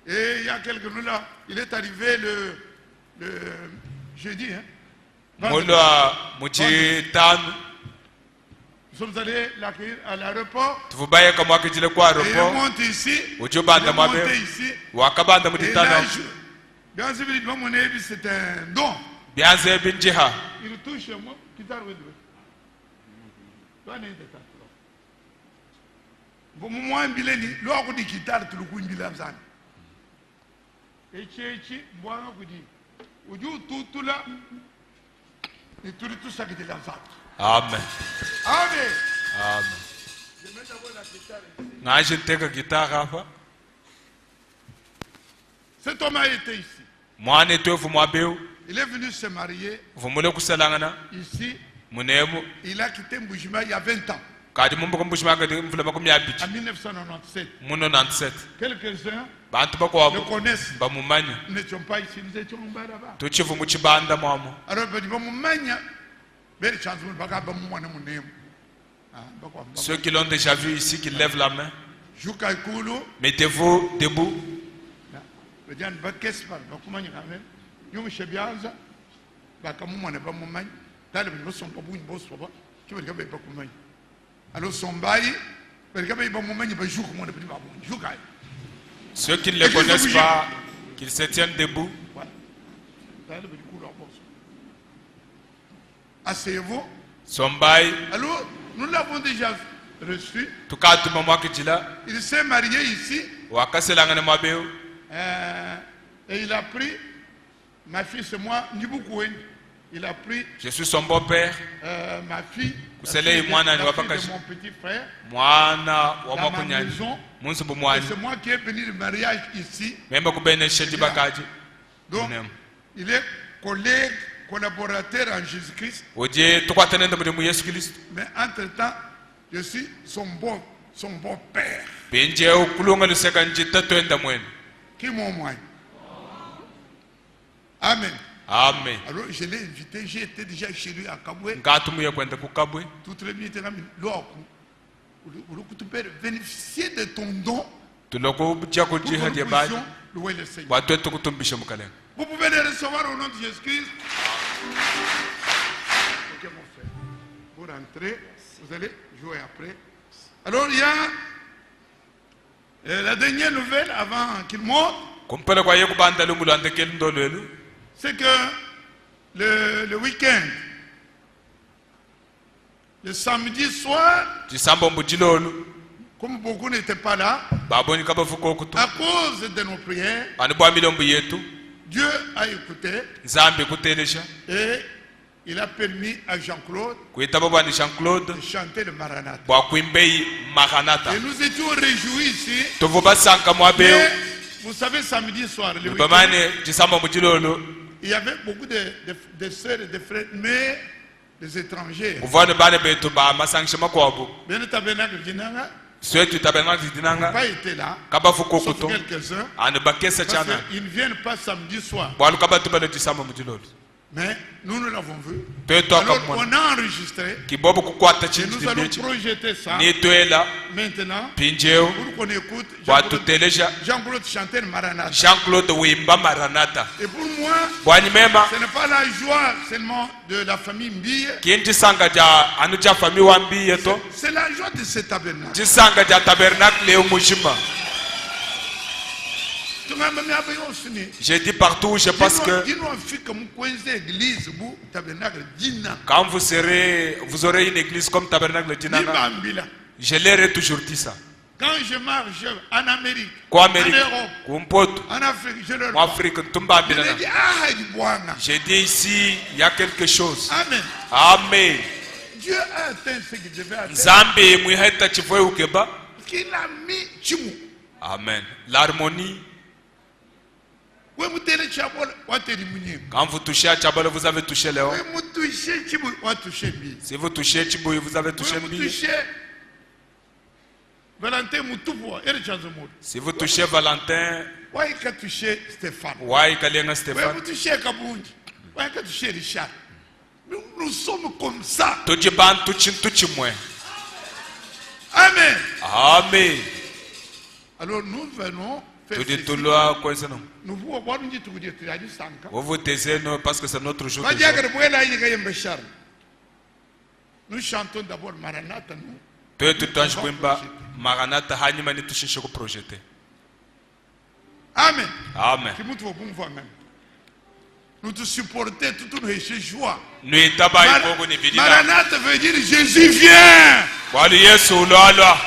Et il y a quelques jours là, il est arrivé le jeudi. Nous sommes allés l'accueillir à l'aéroport. Il monte ici. Il monte ici. Et là, c'est un don. Il touche moi. Bon, moi, un billet, l'or de guitare, tout le coup, il billet. Et tu moi, on dit, tout là, et tout ça qui est là. Amen. Amen. Amen. Je mets d'abord la guitare ici. Cet homme a été ici. Il est venu se marier ici. Il a quitté Mboujima il y a 20 ans. En 1997. Quelques-uns le connaissent. Nous n'étions pas ici, nous étions là-bas. Alors, ceux qui l'ont déjà vu ici, qui lèvent la main. Mettez-vous debout. Ceux qui ne les connaissent pas, qu'ils se tiennent debout. Asseyez-vous. Sombaï. Alors, nous l'avons déjà reçu. Il s'est marié ici. Et il a pris, ma fille c'est moi, Niboukouen. Il a pris. Je suis son beau-père. Ma fille. La fille de mon petit frère. Dans ma maison. C'est moi qui ai béni le mariage ici. Donc, il est collègue, collaborateur en Jésus-Christ. Mais entre-temps, je suis son beau-père. Qui m'ont moins. Amen. Amen. Alors je l'ai invité, j'ai été déjà chez lui à Kaboué. Tout très bien, tu peux bénéficier de ton don. Vous pouvez les recevoir au nom de Jésus-Christ. Ok mon frère, vous rentrez, vous allez jouer après. Alors il y a la dernière nouvelle avant qu'il monte. C'est que le week-end, le samedi soir, comme beaucoup n'étaient pas là, à cause de nos prières, Dieu a écouté et il a permis à Jean-Claude de chanter le Maranatha. Et nous étions réjouis ici. Mais vous savez, samedi soir, le week-end, il y avait beaucoup de sœurs et de frères, mais des étrangers. Ceux qui n'ont pas été là, sauf quelques-uns, parce qu'ils ne viennent pas samedi soir. Mais nous l'avons vu. Alors on a enregistré. Et nous allons projeter ça. Maintenant, pour qu'on écoute Jean-Claude chanter le Maranatha. Et pour moi, ce n'est pas la joie seulement de la famille Mbiye. C'est la joie de ce tabernacle. J'ai dit partout où je pense que quand vous aurez une église comme Tabernacle Dinana, je leur ai toujours dit ça. Quand je marche en Amérique, en Europe, en Afrique, je leur dis, j'ai dit ici, il y a quelque chose. Amen. Amen. Dieu a atteint ce qu'il devait atteindre. Qu'il a mis Chimou. Amen. L'harmonie. Quand vous touchez à Tchabol, vous avez touché Léon. Si vous touchez Tchibouy, vous avez touché Mbi. Si vous touchez Valentin, nous sommes comme ça. Amen. Amen. Alors nous venons. Vous vous taisez parce que c'est notre jour. Nous chantons d'abord Maranatha, nous. Maranatha hanyuma nitushishe ku projeter. Amen. Amen. Nous te supporter toute nos joie. Maranatha Maranatha veut dire Jésus vient. Wali Yesu ulala.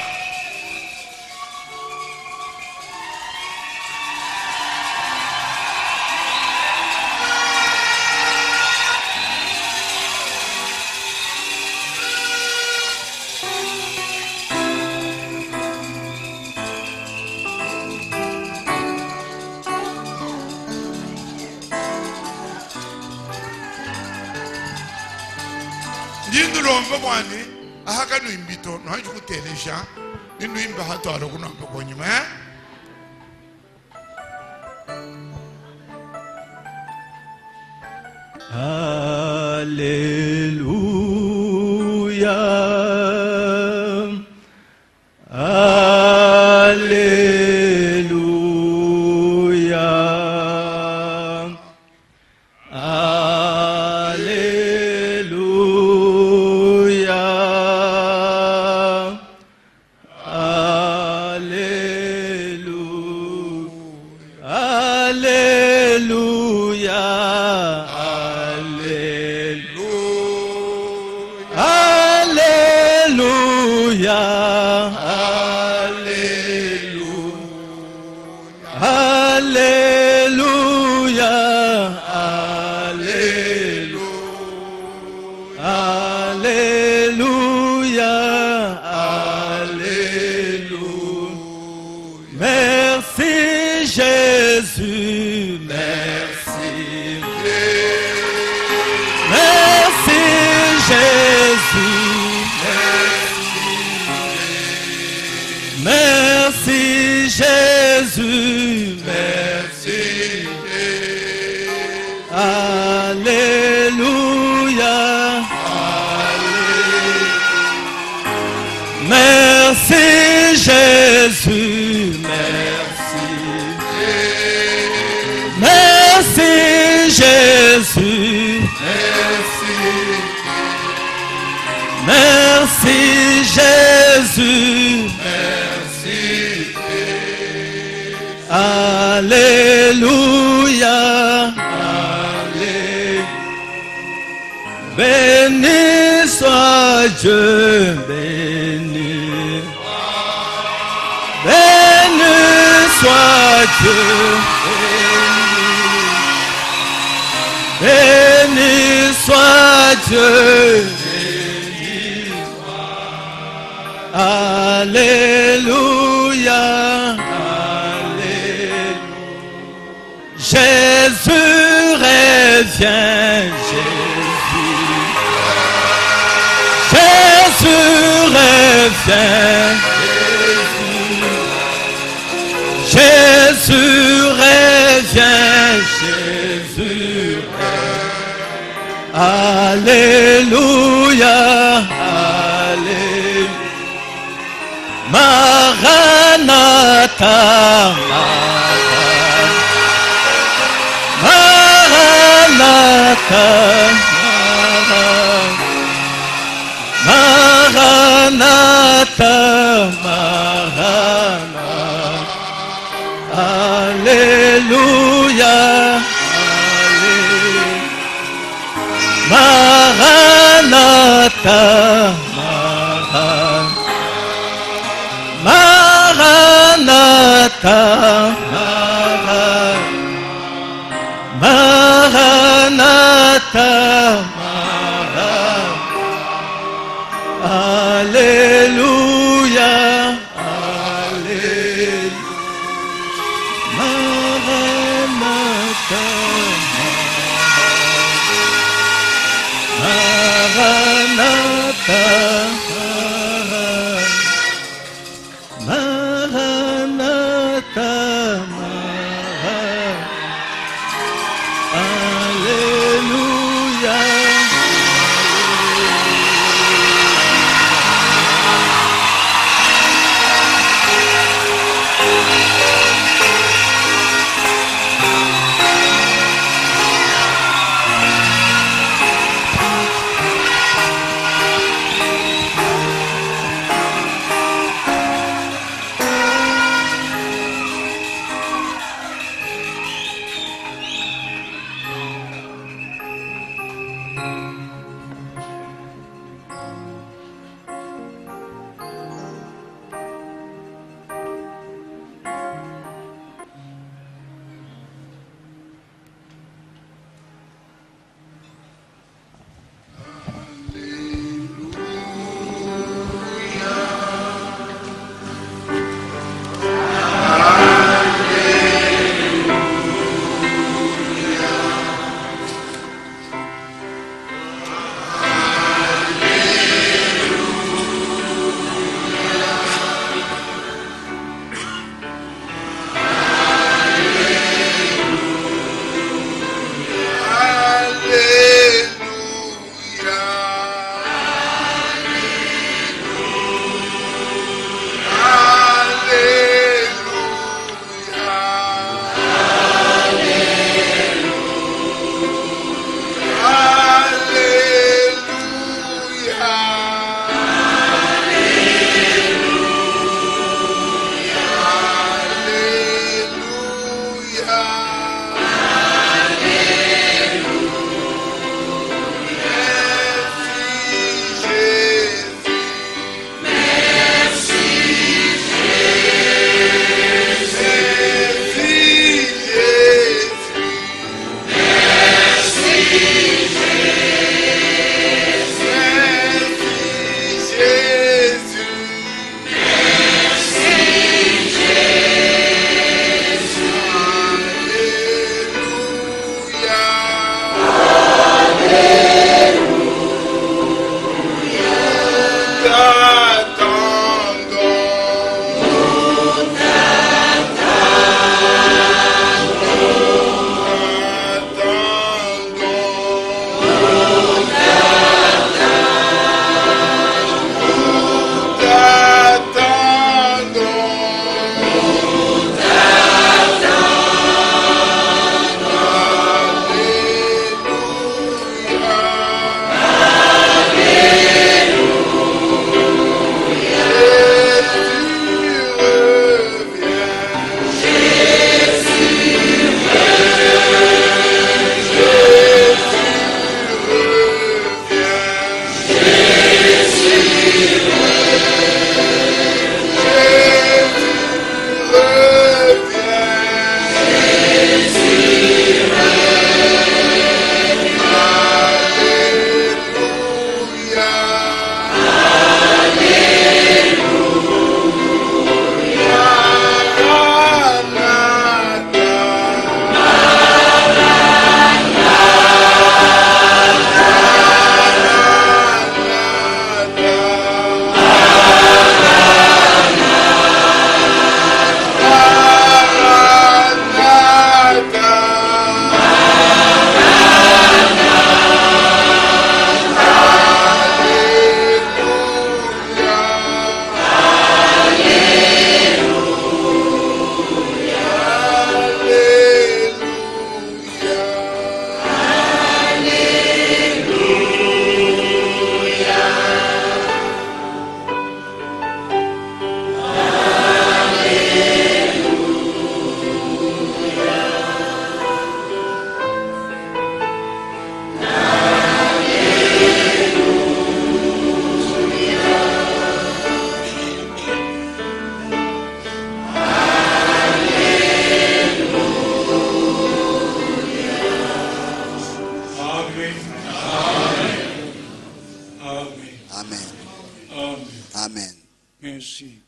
Alléluia, béni soit Dieu, béni, béni soit Dieu, béni soit Dieu, alléluia, alléluia. Jésus revient, Jésus revient, Jésus revient, Jésus revient. Alléluia, alléluia. Maranatha, Maranatha, Maranatha, Maranatha, alléluia, alléluia. Maranatha, Maranatha, Maranatha, alléluia, alléluia. Maranatha, Maranatha, Maranatha, alléluia.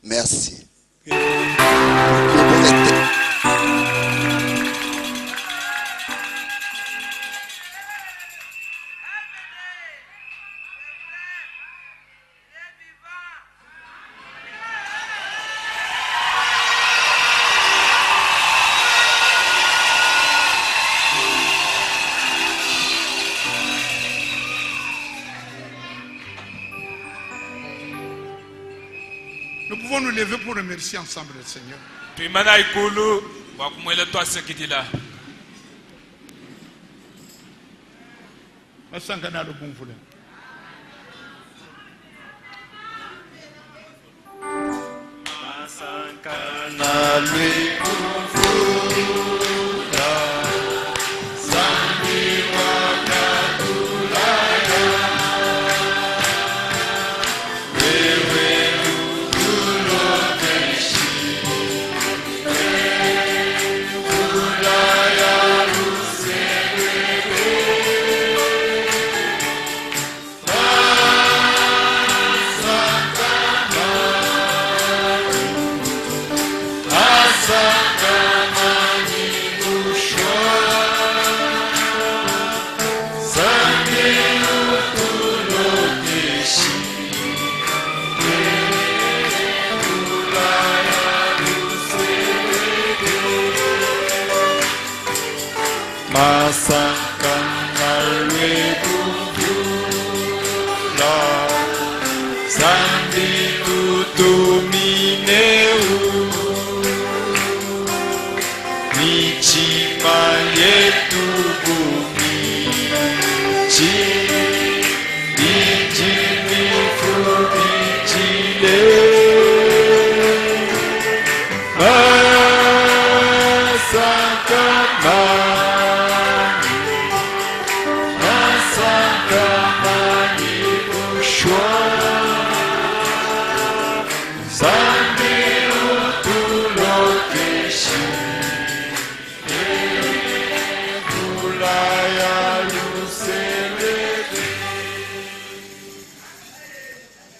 Merci. Nous pouvons nous lever pour remercier ensemble le Seigneur.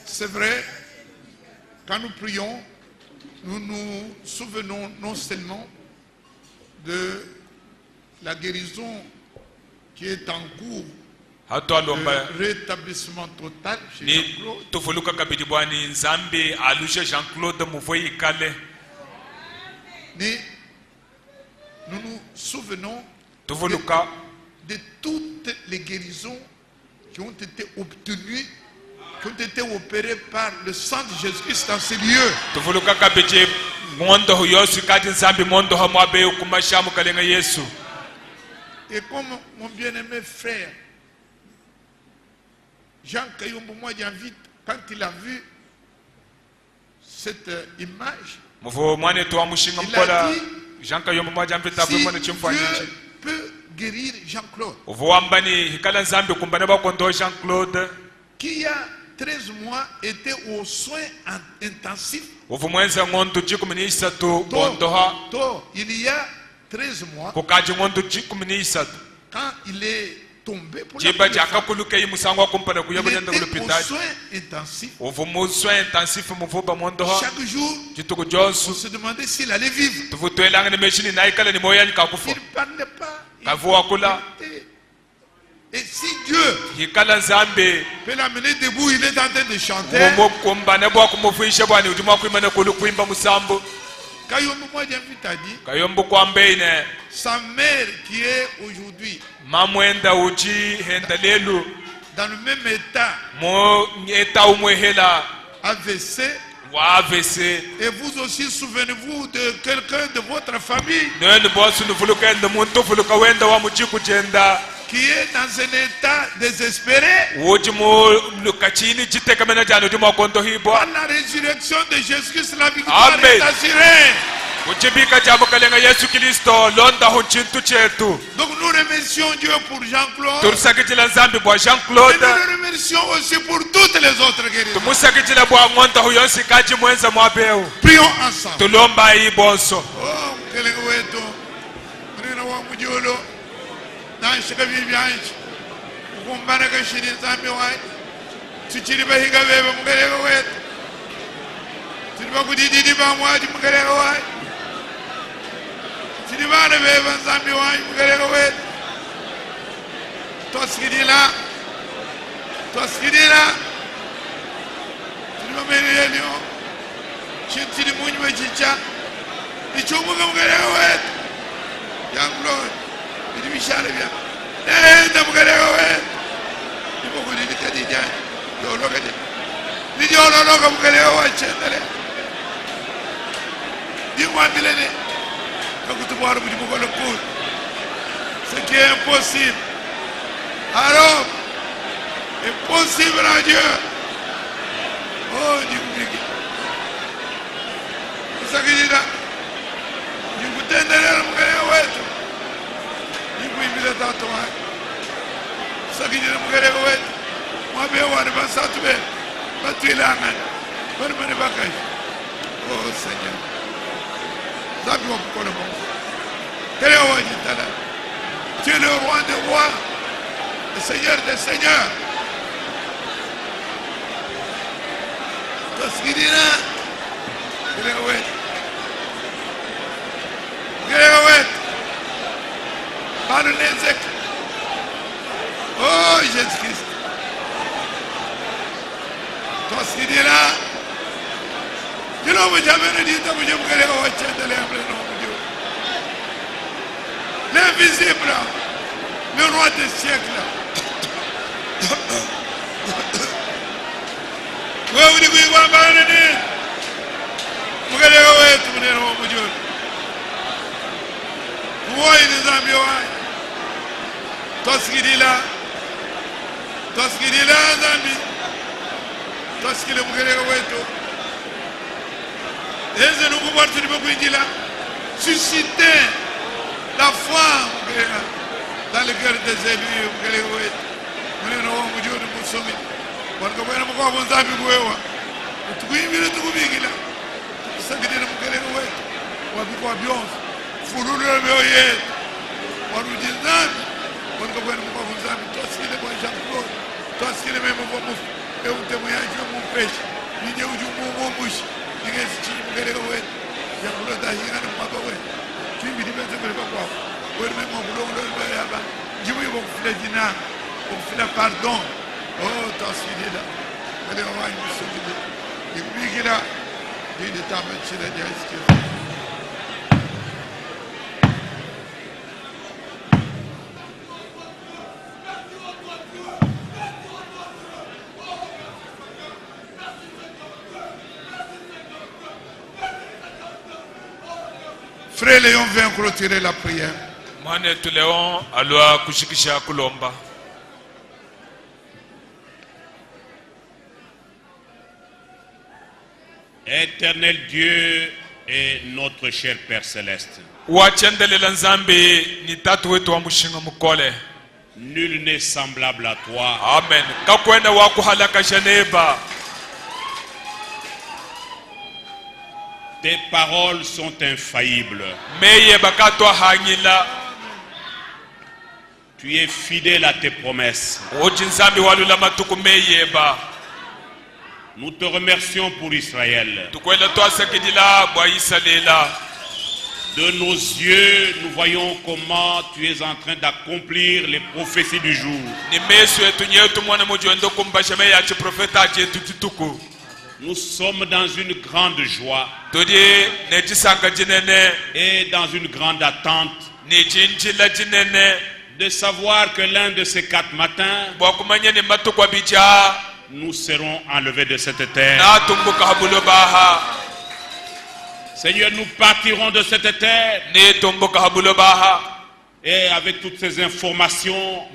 C'est vrai, quand nous prions, nous nous souvenons non seulement de la guérison qui est en cours, le rétablissement total chez Jean-Claude, mais nous nous souvenons de toutes les guérisons qui ont été obtenues, qui ont été opérées par le sang de Jésus-Christ dans ces lieux. Et comme mon bien-aimé frère Jean Kayombo Mwadianvite, quand il a vu cette image, il a dit, si Dieu peut guérir Jean-Claude, qui a 13 mois était aux soins intensifs, il y a 13 mois, quand il est tombé pour la première fois, il était aux soins intensifs. Chaque jour, on se demandait s'il allait vivre. Il ne parlait pas. Et si Dieu peut l'amener debout, il est en train de chanter. Kayombo Mwadianvite a dit, sa mère qui est aujourd'hui dans le même état, AVC, et vous aussi souvenez-vous de quelqu'un de votre famille qui est dans un état désespéré. Par la résurrection de Jésus-Christ, la victoire est assurée. Donc nous remercions Dieu pour Jean-Claude. Et nous le remercions aussi pour toutes les autres guérisons. Prions ensemble. Nanshika bibyanchi ukumbana kashiri zambi wai tuchiri bahiga bebe mugereka wetu Silva kudidi ba mwaji mukere wai. Silva ne be banzambi wai mukere wai. Toskidila. Silva menelio. Chintili munyu chicha. Ichumu mukere wai. Young Lord. Idi bishale bia. Da mukere wai. Ibo kudidi kadija. Yo lokade. Idi ono loka mukere wai chendele. Dis-moi, Milene, quand tu vois le coup, ce qui est impossible, alors, impossible à Dieu. Oh, Dieu, c'est ça que je dis là. Dieu, vous tenez derrière le mourir, Dieu, vous y mettez dans ton âge. C'est ça que je dis là, mourir, moi, je vais voir, je vais s'attuer, je vais tuer la main, je vais me battre. Oh, Seigneur. Tu es le roi des rois, le Seigneur des seigneurs. Oh Jésus-Christ. Toi ce qui dit là. L'invisible, le roi des siècles. Susciter la foi dans le cœur des élus. Pardon. Oh, t'as suivi là. Elle est roi, il me sourit. Et puis, il a dit de ta métier de Dieu. Frère Léon vient clôturer la prière. Mwane Léon alwa kushikisha kulomba. Éternel Dieu et notre cher Père Céleste. Nul n'est semblable à toi. Amen. Tes paroles sont infaillibles. Tu es fidèle à tes promesses. Nous te remercions pour Israël. De nos yeux, nous voyons comment tu es en train d'accomplir les prophéties du jour. Nous sommes dans une grande joie et dans une grande attente de savoir que l'un de ces 4 matins, nous serons enlevés de cette terre. Seigneur, nous partirons de cette terre et avec toutes ces informations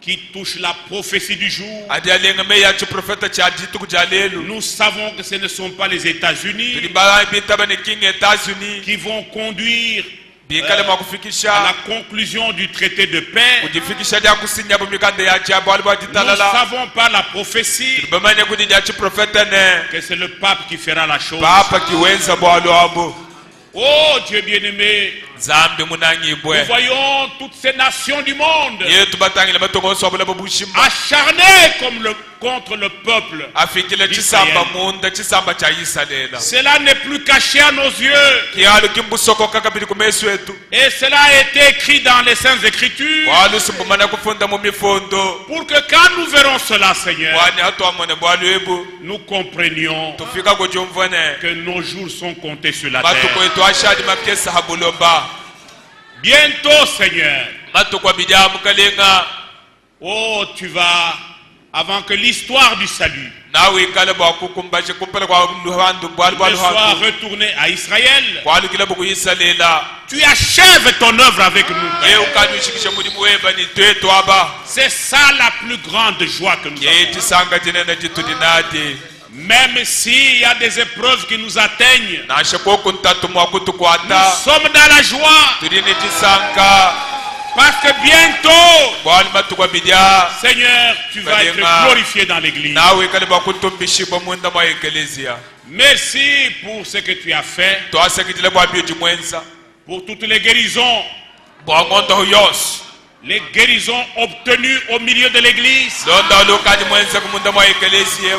qui touchent la prophétie du jour, nous savons que ce ne sont pas les États-Unis qui vont conduire à la conclusion du traité de paix. Nous savons par la prophétie que c'est le pape qui fera la chose. Oh Dieu bien-aimé, nous voyons toutes ces nations du monde acharnées contre le peuple afikile d'Israël. chisamba munda chisamba cha Israela. Cela n'est plus caché à nos yeux. Kialo kimbusoko kakabili kumeso yetu. Et cela a été écrit dans les Saintes Écritures. Walu sumbumana kufunda mu mifondo. Pour que quand nous verrons cela, Seigneur, Wani hatu amone bwalu ebu. nous comprenions Tufika kujumvane. que nos jours sont comptés sur la Matuko terre. yetu ashadi makesa habulomba. Bientôt, Seigneur, Matuko bijamu kalinga. oh, tu vas, avant que l'histoire du salut Nawe kale bwa kukumbaje kumpele kwa luhandu bwalu ne bwalu soit handu. retournée à Israël, Kwalu kile buku Israela. tu achèves ton œuvre avec nous. Ye ukadu shikisha mudimu weba ni twetu aba. C'est ça la plus grande joie que nous Ye avons. tisanga jinena jitudinadi. Même s'il y a des épreuves qui nous atteignent, Na shakoko ntatumwa nous kutukwata. sommes dans la joie. Tudini tisanga. Parce que bientôt, Bwali matuko bidia. Seigneur, tu vas être glorifié dans l'église. Nawe kale bwa kutumbishibwa munda mwa ekelezia. Merci pour ce que tu as fait, Twasekitile bwa byeju mwenza. pour toutes les guérisons, Bwa ngondo yos. les guérisons obtenues au milieu de l'église, Londa lokadi mwenza kumunda mwa ekelezia.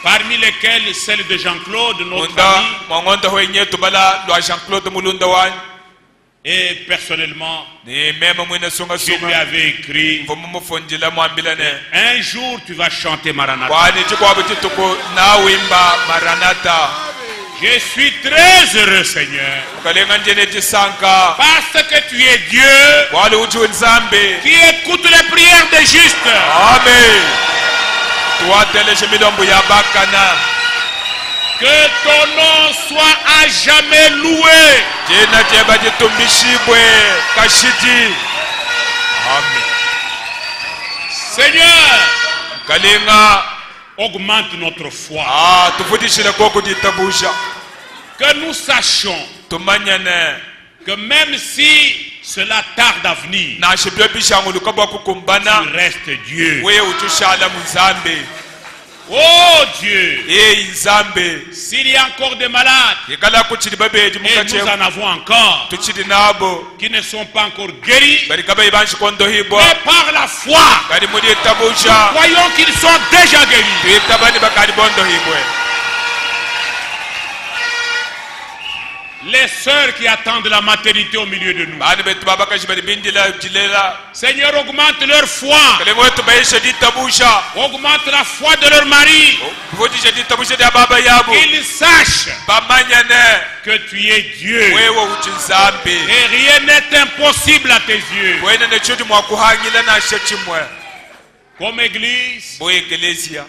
parmi lesquelles celle de Jean-Claude, notre Munda ami, mwa ngondo wenye tubala lwa Jean-Claude Mulunda wani. et personnellement, Ni mema mwina sunga qui lui sunga. avait écrit, Mfumu mufundila mwambilane. un jour tu vas chanter Maranatha. Kwani chikwa butituko na wimba Maranatha. Je suis très heureux, Seigneur, Kalenga njene tisanka. parce que tu es Dieu Wali uchi nzambe. qui écoute les prières des justes. Amen. Tuwateleshe milombo ya bakana. Que ton nom soit à jamais loué. Jina jeba jitumbishibwe kashiti. Amen. Seigneur, Kalenga. augmente notre foi. Tufundishile koko jitabusha. Que nous sachions Tumanyane. que même si cela tarde à venir, Na shibyo bishangu lukabwa kukumbana. tu restes Dieu. Wewe utushala muzambe. Oh Dieu, Nzambe. s'il y a encore des malades, Yekala kuchiri babeji et nous mukache. en avons encore, Tuchiri nabo. qui ne sont pas encore guéris, Bari kaba ibanshi kondo hibwa. mais par la foi, Kadi mudi tabusha. croyons qu'ils sont déjà guéris. Tuitabani bakadi bondo hibwe. Les sœurs qui attendent la maternité au milieu de nous, Bani betu babaka shibari bindila jilela. Seigneur, augmente leur foi, Kalemo wetu baisha ditabusha. augmente la foi de leur mari, Fundisha ditabusha dia baba yabo. qu'ils sachent Bamanyane. que tu es Dieu Wewe uchi nzambe. et rien n'est impossible à tes yeux. Wena ne chudi mwakuhangila na shechimwe. Comme église, Bo ekelesia.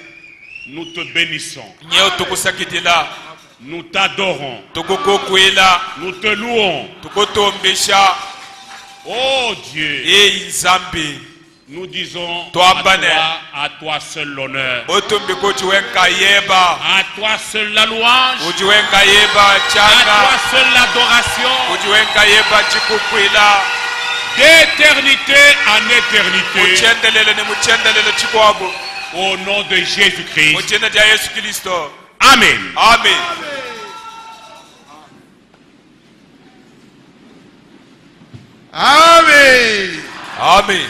nous te bénissons, Nyeo tukusakidila. nous t'adorons, Tukukukwila. nous te louons. Tukutombesha. Oh Dieu, Nzambe. nous disons Toi, à toi seul l'honneur, Otumbi kuchiwenka yeba. à toi seul la louange, Ujiwenka yeba à toi changa. seul l'adoration, Ujiwenka yeba chikukwila. d'éternité en éternité, Muchendelele ni muchendelele chikwabo. au nom de Jésus-Christ. Muchena dia Yesu Kristo. Amen. Amen. Amen. Amen.